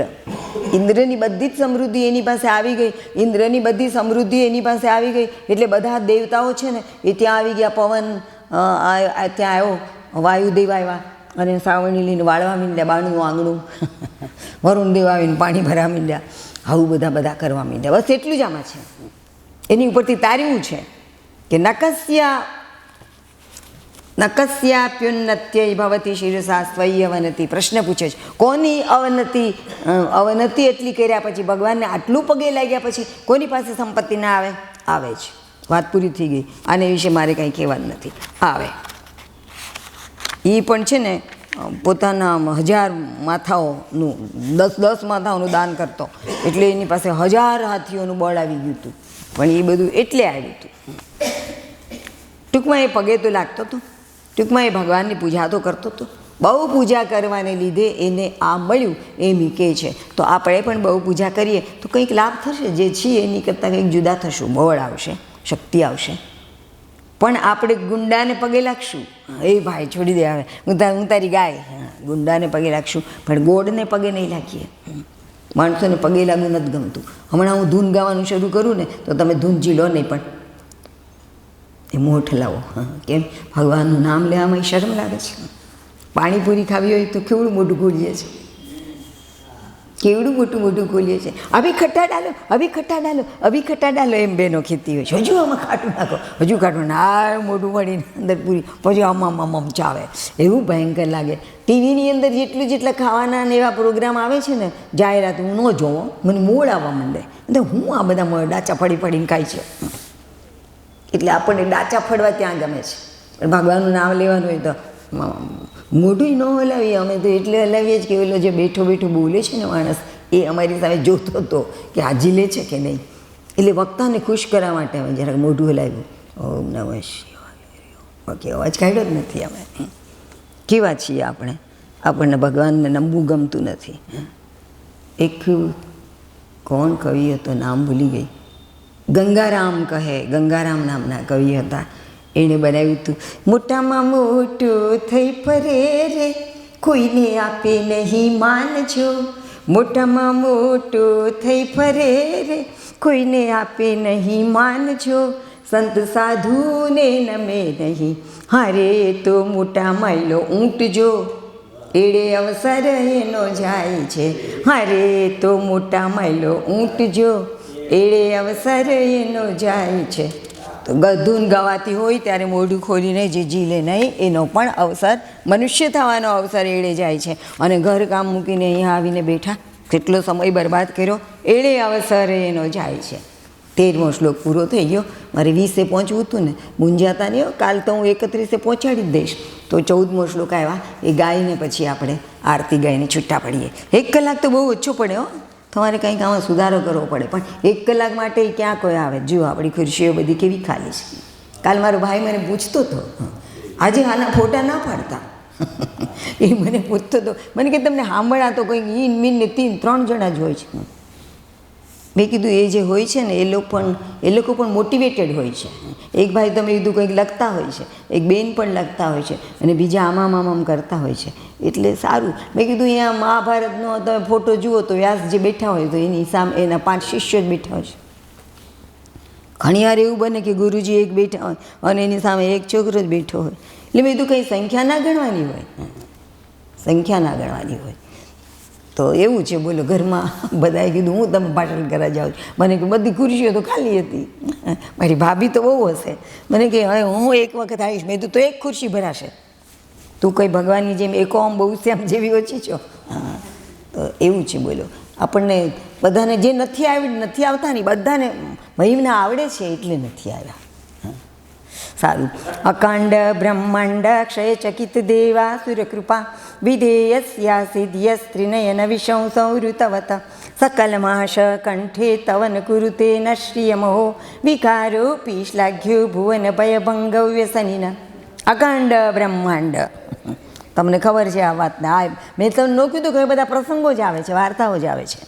ઇન્દ્રની બધી જ સમૃદ્ધિ એની પાસે આવી ગઈ. ઇન્દ્રની બધી સમૃદ્ધિ એની પાસે આવી ગઈ એટલે બધા દેવતાઓ છે ને એ ત્યાં આવી ગયા. પવન ત્યાં આવ્યો, વાયુદેવ આવ્યા અને સાવરણી લઈને વાળવા માંડ્યા બાણું આંગણું. વરુણદેવ આવીને પાણી ભરવા માંડ્યા. આવું બધા કરવા માંડ્યા. બસ એટલું જ આમાં છે. એની ઉપરથી તાર્યું છે કે નકસ્યાપ્યુન્નત્ય ભવતી શિરસા સ્વય અવનતિ. પ્રશ્ન પૂછે છે કોની અવનતિ? અવનતિ એટલી કર્યા પછી, ભગવાનને આટલું પગે લાગ્યા પછી કોની પાસે સંપત્તિ ના આવે? આવે જ. વાત પૂરી થઈ ગઈ. આને વિશે મારે કંઈ કહેવાનું નથી. આવે. એ પણ છે ને પોતાના 1000 માથાઓનું 10 માથાઓનું દાન કરતો, એટલે એની પાસે 1000 હાથીઓનું બળ આવી ગયું હતું. પણ એ બધું એટલે આવ્યું હતું. ટૂંકમાં એ પગે તો લાગતો હતો, ટૂંકમાં એ ભગવાનની પૂજા તો કરતો હતો. બહુ પૂજા કરવાને લીધે એને આ મળ્યું એમ કહે છે. તો આપણે પણ બહુ પૂજા કરીએ તો કંઈક લાભ થશે, જે છીએ એની કરતાં કંઈક જુદા થશું. બળ આવશે, શક્તિ આવશે. પણ આપણે ગુંડાને પગે લાગશું, એ ભાઈ છોડી દે, આવે હું તારી ગાય, ગુંડાને પગે લાગશું, પણ ગોળને પગે નહીં લાગીએ. માણસોને પગે લાગવું નથી ગમતું. હમણાં હું ધૂન ગાવાનું શરૂ કરું ને તો તમે ધૂન ઝીલો નહીં, પણ એ મોઠ લાવો. કેમ? ભગવાનનું નામ લેવામાં શરમ લાગે છે. પાણીપુરી ખાવી હોય તો કેવડું મોટું ખોલીએ છે, કેવડું મોટું ખોલીએ છે. અભી ખટ્ટા ડાલો, અભી ખટ્ટા ડાલો, અભી ખટ્ટા ડાલો, એમ બહેનો ખેતી હોય છે. હજુ આમાં ખાટું નાખો, હજુ ખાટું ના, મોટું મળીને અંદર પૂરી, પછી આમ ચાવે. એવું ભયંકર લાગે. ટીવીની અંદર જેટલા ખાવાના ને એવા પ્રોગ્રામ આવે છે ને, જાહેરાત હું ન જોવો, મને મૂળ આવવા માંડે. એટલે હું આ બધા ડાચા ફડીને ખાય છે. એટલે આપણને ડાચા ફડવા ત્યાં ગમે છે. પણ ભગવાનનું નામ લેવાનું હોય તો મોઢું ન હલાવીએ. અમે તો એટલે હલાવીએ જ કે ઓલો જે બેઠો બોલે છે ને માણસ, એ અમારી સામે જોતો હતો કે હાજી લે છે કે નહીં. એટલે વક્તાને ખુશ કરવા માટે અમે જરાક મોઢું હલાવ્યું. ઓમ નમઃ શિવાય. બાકી અવાજ કાઢ્યો જ નથી. અમે કેવા છીએ આપણે? આપણને ભગવાનને નમવું ગમતું નથી. એક કોણ કવિ હતો, નામ ભૂલી ગઈ, ગંગારામ કહે, ગંગારામ નામના કવિ હતા. એણે બનાવ્યું હતું, મોટામાં મોટું થઈ ફરે રે, કોઈને આપે નહીં માનજો. મોટામાં મોટું થઈ ફરે રે, કોઈને આપે નહીં માનજો. સંત સાધુને નમે નહીં, હારે તો મોટા માયલો ઊંટજો. એડે અવસર એનો જાય છે, હારે તો મોટા માયલો ઊંટજો. એડે અવસર એનો જાય છે. તો ધૂન ગવાતી હોય ત્યારે મોઢું ખોલીને જે ઝીલે નહીં, એનો પણ અવસર, મનુષ્ય થવાનો અવસર એડે જાય છે. અને ઘર કામ મૂકીને અહીંયા આવીને બેઠા, કેટલો સમય બરબાદ કર્યો, એડે અવસર એનો જાય છે. 13મો શ્લોક પૂરો થઈ ગયો. મારે 20એ પહોંચવું હતું ને, મૂંઝાતા નહીં. કાલ તો હું 31એ પહોંચાડી જ દઈશ. તો 14મો શ્લોક આવ્યા, એ ગાઈને પછી આપણે આરતી ગાઈને છૂટા પડીએ. 1 કલાક તો બહુ ઓછો પડે હો. તમારે કંઈક આમાં સુધારો કરવો પડે. પણ 1 કલાક માટે ક્યાં કોઈ આવે? જુઓ આપણી ખુરશીઓ બધી કેવી ખાલી છે. કાલ મારો ભાઈ મને પૂછતો હતો, આજે આના ફોટા ના પાડતા. એ મને પૂછતો હતો, મને કે તમને સાંભળા તો કંઈક ઈન મીન ને 3 જણા જ હોય છે. મેં કીધું એ જે હોય છે ને એ લોકો પણ મોટિવેટેડ હોય છે. એક ભાઈ તમે કીધું કંઈક લખતા હોય છે, એક બેન પણ લખતા હોય છે, અને બીજા આમામ કરતા હોય છે. એટલે સારું. મેં કીધું અહીંયા મહાભારતનો તમે ફોટો જુઓ તો વ્યાસ જે બેઠા હોય તો એની સામે એના 5 શિષ્યો જ બેઠા હોય છે. ઘણીવાર એવું બને કે ગુરુજી એક બેઠા હોય અને એની સામે એક છોકરો જ બેઠો હોય. એટલે મેં કીધું કંઈ સંખ્યા ના ગણવાની હોય, સંખ્યા ના ગણવાની હોય. તો એવું છે. બોલો, ઘરમાં બધાએ કીધું હું તમે ભાષણ કરવા જાઉં છું. મને કે બધી ખુરશીઓ તો ખાલી હતી. મારી ભાભી તો બહુ હશે. મને કે હવે હું એક વખત આવીશ. મેં કીધું તો 1 ખુરશી ભરાશે. તું કંઈ ભગવાનની જેમ એકો આમ બહુ શ્યામ જેવી ઓછી છો. હા, તો એવું છે. બોલો, આપણને બધાને જે નથી આવતા ને બધાને મહિમના આવડે છે એટલે નથી આવ્યા. સારું. અકાંડ બ્રહ્માંડ ક્ષય ચકિત દેવા સુરકૃપા વિધેયસ્યા સિદ્ધ્ય સ્ત્રીનયન વિષં સંવૃતવત સકલમાશ કંઠે તવન કુરુતે ન શ્રિયમહો વિકારોપી શ્લાઘ્યો ભુવન ભયભંગ વ્યસનીના. અકાંડ બ્રહ્માંડ, તમને ખબર છે આ વાતને. આ મેં તમને ન કીધું કે બધા પ્રસંગો જ આવે છે, વાર્તાઓ જ આવે છે.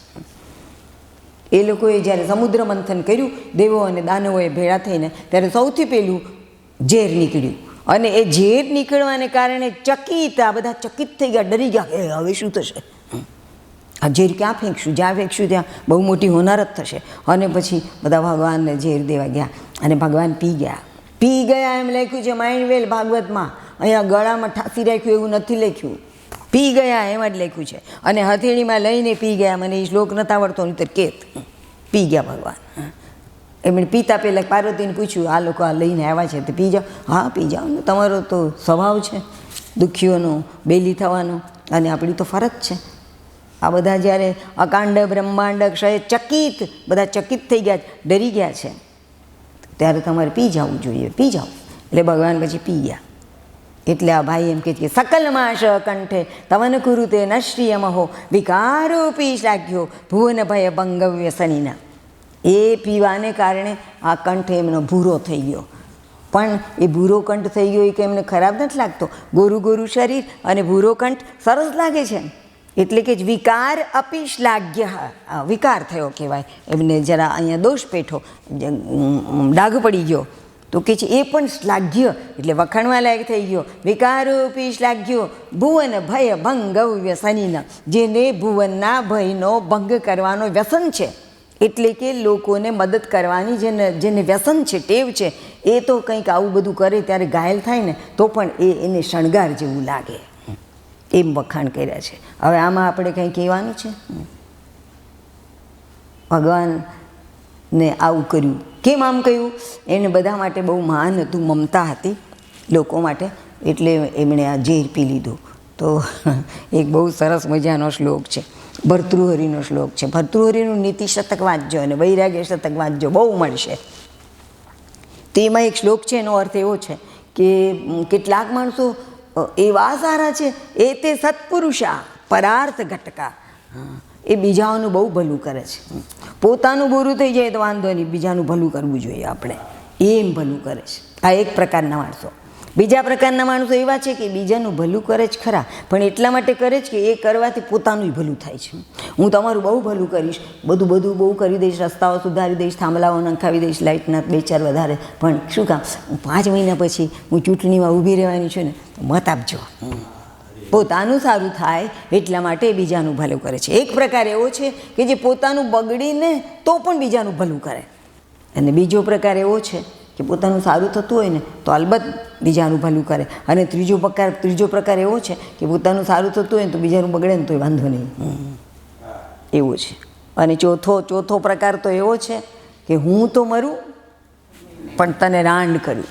એ લોકોએ જ્યારે સમુદ્ર મંથન કર્યું દેવો અને દાનવોએ ભેળા થઈને, ત્યારે સૌથી પહેલું ઝેર નીકળ્યું. અને એ ઝેર નીકળવાને કારણે ચકિત, આ બધા ચકિત થઈ ગયા, ડરી ગયા કે હવે શું થશે, આ ઝેર ક્યાં ફેંકશું, જ્યાં ફેંકશું ત્યાં બહુ મોટી હોનારત થશે. અને પછી બધા ભગવાનને ઝેર દેવા ગયા અને ભગવાન પી ગયા. એમ લખ્યું છે માઇન્ડવેલ ભાગવતમાં. અહીંયા ગળામાં ઠાંસી રાખ્યું એવું નથી લખ્યું, પી ગયા એમ જ લખ્યું છે. અને હથેળીમાં લઈને પી ગયા. મને એ શ્લોક નથી આવડતો, નહીં તો કેત પી ગયા ભગવાન. એમણે પીતા પહેલાં પાર્વતીને પૂછ્યું, આ લોકો આ લઈને આવ્યા છે તો પી જાઓ. હા, પી જાઓ ને, તમારો તો સ્વભાવ છે દુઃખીઓનો, બેલી થવાનો, અને આપણી તો ફરજ છે. આ બધા જ્યારે અકાંડ બ્રહ્માંડ ક્ષય ચકિત, બધા ચકિત થઈ ગયા, ડરી ગયા છે, ત્યારે તમારે પી જવું જોઈએ, પી જાઓ. એટલે ભગવાન પછી પી ગયા. એટલે આ ભાઈ એમ કહે છે કે સકલમાશ કંઠે તવન કુરુતે ન શ્રિયમહો વિકારોપી શ્લાઘ્યો ભુવન ભય ભંગ વ્યસનીના. એ પીવાને કારણે આ કંઠ એમનો ભૂરો થઈ ગયો. પણ એ ભૂરો કંઠ થઈ ગયો એ કે એમને ખરાબ નથી લાગતો. ગોરું ગોરું શરીર અને ભૂરો કંઠ સરસ લાગે છે. એટલે કે વિકાર અપી શ્લાઘ્ય, વિકાર થયો કહેવાય એમને. જરા અહીંયા દોષ પેઠો, ડાઘ પડી ગયો, તો કે છે એ પણ શ્લાઘ્ય એટલે વખાણવા લાયક થઈ ગયો. વિકારોપી શ્લાઘ્યો ભુવન ભય ભંગ વ્યસનીના, જેને ભુવનના ભયનો ભંગ કરવાનો વ્યસન છે. એટલે કે લોકોને મદદ કરવાની જેને વ્યસન છે, ટેવ છે, એ તો કંઈક આવું બધું કરે ત્યારે ઘાયલ થાય ને તો પણ એને શણગાર જેવું લાગે, એમ વખાણ કર્યા છે. હવે આમાં આપણે કંઈ કહેવાનું છે? ભગવાનને આવું કર્યું, કેમ આમ કહ્યું? એને બધા માટે બહુ મહાન હતું, મમતા હતી લોકો માટે, એટલે એમણે આ ઝેર પી લીધું. તો એક બહુ સરસ મજાનો શ્લોક છે, ભર્તૃહરિનો શ્લોક છે. ભર્તૃહરિનું નીતિ શતક વાંચજો અને વૈરાગ્ય શતક વાંચજો, બહુ મળશે. તેમાં એક શ્લોક છે, એનો અર્થ એવો છે કે કેટલાક માણસો એવા સારા છે, એ તે સત્પુરુષા પરાર્થ ઘટકા, એ બીજાઓનું બહુ ભલું કરે છે. પોતાનું બુરું થઈ જાય તો વાંધો નહીં, બીજાનું ભલું કરવું જોઈએ આપણે, એમ ભલું કરે છે. આ એક પ્રકારના માણસો. બીજા પ્રકારના માણસો એવા છે કે બીજાનું ભલું કરે જ ખરા, પણ એટલા માટે કરે છે કે એ કરવાથી પોતાનું ભલું થાય છે. હું તમારું બહુ ભલું કરીશ, બધું બહુ કરી દઈશ, રસ્તાઓ સુધારી દઈશ, થાંભલાઓ નંખાવી દઈશ, લાઇટના 2-4 વધારે, પણ શું કામ? 5 મહિના પછી હું ચૂંટણીમાં ઊભી રહેવાની છું ને, મત આપજો. પોતાનું સારું થાય એટલા માટે બીજાનું ભલું કરે છે. એક પ્રકાર એવો છે કે જે પોતાનું બગડીને તો પણ બીજાનું ભલું કરે, અને બીજો પ્રકાર એવો છે કે પોતાનું સારું થતું હોય ને તો અલબત્ત બીજાનું ભલું કરે. અને ત્રીજો પ્રકાર એવો છે કે પોતાનું સારું થતું હોય ને તો બીજાનું બગડે ને તોય વાંધો નહીં, એવું છે. અને ચોથો પ્રકાર તો એવો છે કે હું તો મરું પણ તને રાંડ કર્યું,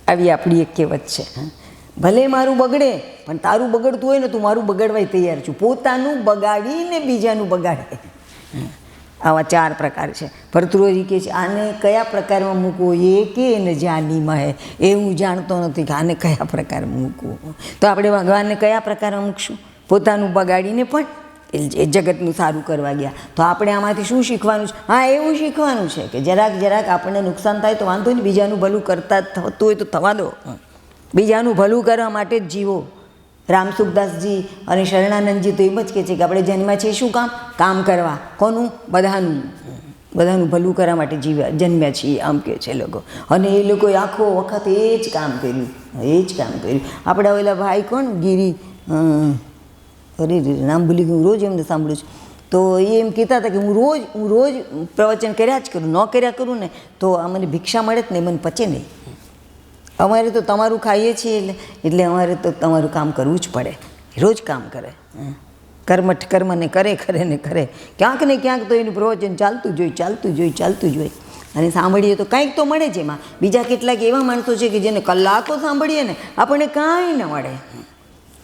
આવી આપણી એક કહેવત છે. ભલે મારું બગડે પણ તારું બગડતું હોય ને તું મારું બગાડવાય તૈયાર છું, પોતાનું બગાડીને બીજાનું બગાડે. આવા 4 પ્રકાર છે. ભર્તૃહરિ કહે છે આને કયા પ્રકારમાં મૂકવો, એ કે એને જાનીમાં હે, એ હું જાણતો નથી કે આને કયા પ્રકારમાં મૂકવું. તો આપણે ભગવાનને કયા પ્રકારમાં મૂકશું? પોતાનું બગાડીને પણ એ જગતનું સારું કરવા ગયા. તો આપણે આમાંથી શું શીખવાનું છે? હા, એવું શીખવાનું છે કે જરાક આપણને નુકસાન થાય તો વાંધો નહીં, બીજાનું ભલું કરતા થતું હોય તો થવા દો, બીજાનું ભલું કરવા માટે જ જીવો. રામસુખદાસજી અને શરણાનંદજી તો એમ જ કહે છે કે આપણે જન્મ્યા છીએ શું કામ કરવા? કોનું? બધાનું ભલું કરવા માટે જન્મ્યા છીએ, આમ કહે છે લોકો. અને એ લોકોએ આખો વખત એ જ કામ કર્યું. આપણે ઓલા ભાઈ કોણ, ગીરી, અરે નામ ભૂલી ગયું, રોજ એમને સાંભળું છું. તો એ એમ કહેતા હતા કે હું રોજ પ્રવચન કર્યા જ કરું, ન કર્યા કરું ને તો મને ભિક્ષા મળે જ નહીં, મને પચે નહીં. અમારે તો તમારું ખાઈએ છીએ એટલે અમારે તો તમારું કામ કરવું જ પડે. રોજ કામ કરે, કર્મને કરે ને કરે, ક્યાંક ને ક્યાંક તો એનું પ્રવચન ચાલતું જ હોય. અને સાંભળીએ તો કંઈક તો મળે છે એમાં. બીજા કેટલાક એવા માણસો છે કે જેને કલાકો સાંભળીએ ને આપણને કાંઈ ન મળે,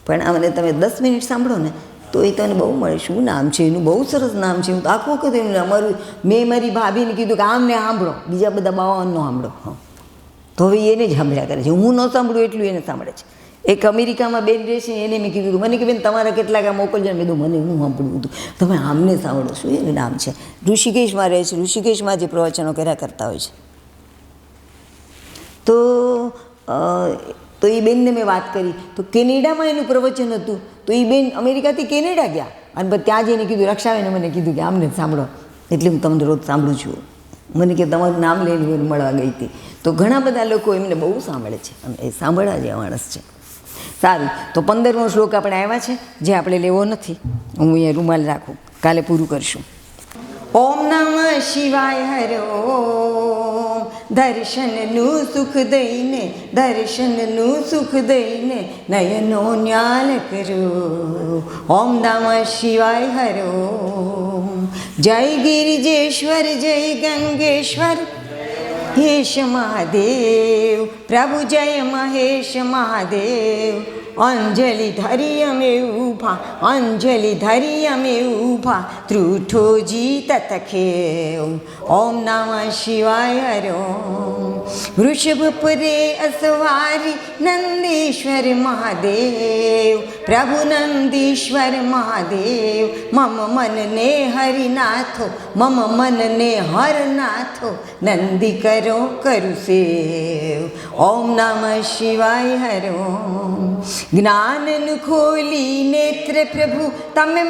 પણ આમને તમે 10 મિનિટ સાંભળો ને તો એ તને બહુ મળે. શું નામ છે એનું? બહુ સરસ નામ છે. હું તો આખું વખત એનું અમારું મેં મારી ભાભીને કીધું કે આમને સાંભળો, બીજા બધા બાવાઓનો સાંભળો. હા, તો હવે એને જ સાંભળ્યા કરે છે. હું ન સાંભળું એટલું એને સાંભળે છે. એક અમેરિકામાં બેન રહે છે, એને મેં કીધું મને કે બેન તમારા કેટલાક આ મોકલજો. મેં કીધું મને હું સાંભળવું હતું, તમે આમને સાંભળો. શું એનું નામ છે? ઋષિકેશમાં રહે છે. ઋષિકેશમાં જે પ્રવચનો કર્યા કરતા હોય છે. તો એ બેનને મેં વાત કરી તો કેનેડામાં એનું પ્રવચન હતું. તો એ બેન અમેરિકાથી કેનેડા ગયા અને ત્યાં જઈને કીધું, રક્ષાબેને મને કીધું કે આમને સાંભળો. એટલે હું તમને રોજ સાંભળું છું. મને કે તમારું નામ લઈને મને મળવા ગઈ હતી. તો ઘણા બધા લોકો એમને બહુ સાંભળે છે અને એ સાંભળવા જેવા માણસ છે. સારું, તો 15મો શ્લોક આપણે આવ્યા છે, જે આપણે લેવો નથી. હું અહીંયા રૂમાલ રાખું, કાલે પૂરું કરશું. ઓમ નમઃ શિવાય હર ઓમ. દર્શનનું સુખ દઈને, દર્શનનું સુખ દઈને નયનો ન્યાલ કરો. ઓમ નમઃ શિવાય હર ઓમ. જય ગિરિજેશ્વર, જય ગંગેશ્વર, હેશ મહાદેવ. પ્રભુ જય મહેશ મહાદેવ. અંજલિ ધરી અમે ઊભા, અંજલિ ધરી અમે ઊભા, ત્રુઠોજી તતખેવ. ઓમ નમઃ શિવાય હર ઓમ. વૃષભ પરે અસવારી નંદીશ્વર મહાદેવ. પ્રભુ નંદીશ્વર મહાદેવ. મમ મનને હરિનાથો, મમ મનને હરનાથો, નંદી કરો કરુ સેવ. ઓમ નમઃ શિવાય હર ઓમ. જ્ઞાનનું ખોલી નેત્ર પ્રભુ તમે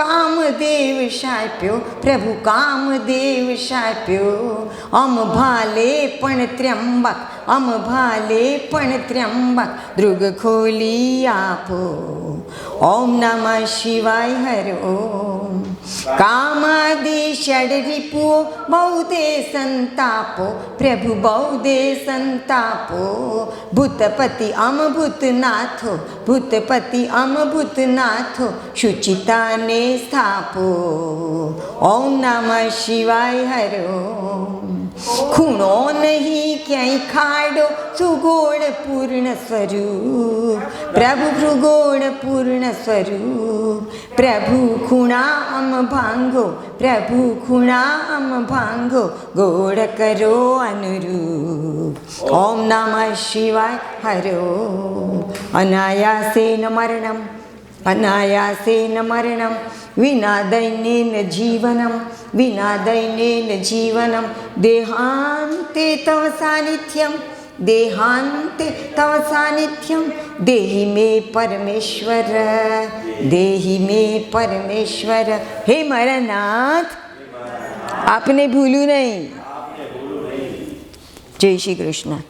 કામદેવ શાપ્યો, પ્રભુ કામદેવ શાપ્યો. અમ ભાલે પણ ત્ર્યંબક, અમ ભાલે પણ ત્ર્યંબક, દૃગ ખોલી આપો. ઓમ નમઃ શિવાય હર ઓમ. કામાદિ ષડરિપુઓ બૌદે સંતાપો, પ્રભુ બૌદે સંતાપો. ભૂતપતિ અમ ભૂતનાથો, ભૂતપતિ અમ ભૂતનાથો, શુચિતાને સ્થાપો. ઓમ નમઃ શિવાય હર ઓમ. ખૂણો નહીં ક્યાંય ખાડો, સુગોળ પૂર્ણ સ્વરૂપ, પ્રભુ ભૃગોળ પૂર્ણ સ્વરૂપ. પ્રભુ ખૂણા અમ ભાંગો, પ્રભુ ખૂણા અમ ભાંગો, ગોળ કરો અનુરૂપ. ઓમ નમઃ શિવાય હર ઓમ. અનાયાસેન મરણમ, અનાયાસેન મરણમ, વિના દૈન્યેન જીવનમ, વિના દૈન્યેન જીવનમ. દેહાંતે તવ સાનિધ્યમ, દેહાંતે તવ સાનિધ્યમ. દેહી મે પરમેશ્વર, દેહી મે પરમેશ્વર. હે મારા નાથ, આપને ભૂલું નહીં. જય શ્રી કૃષ્ણ.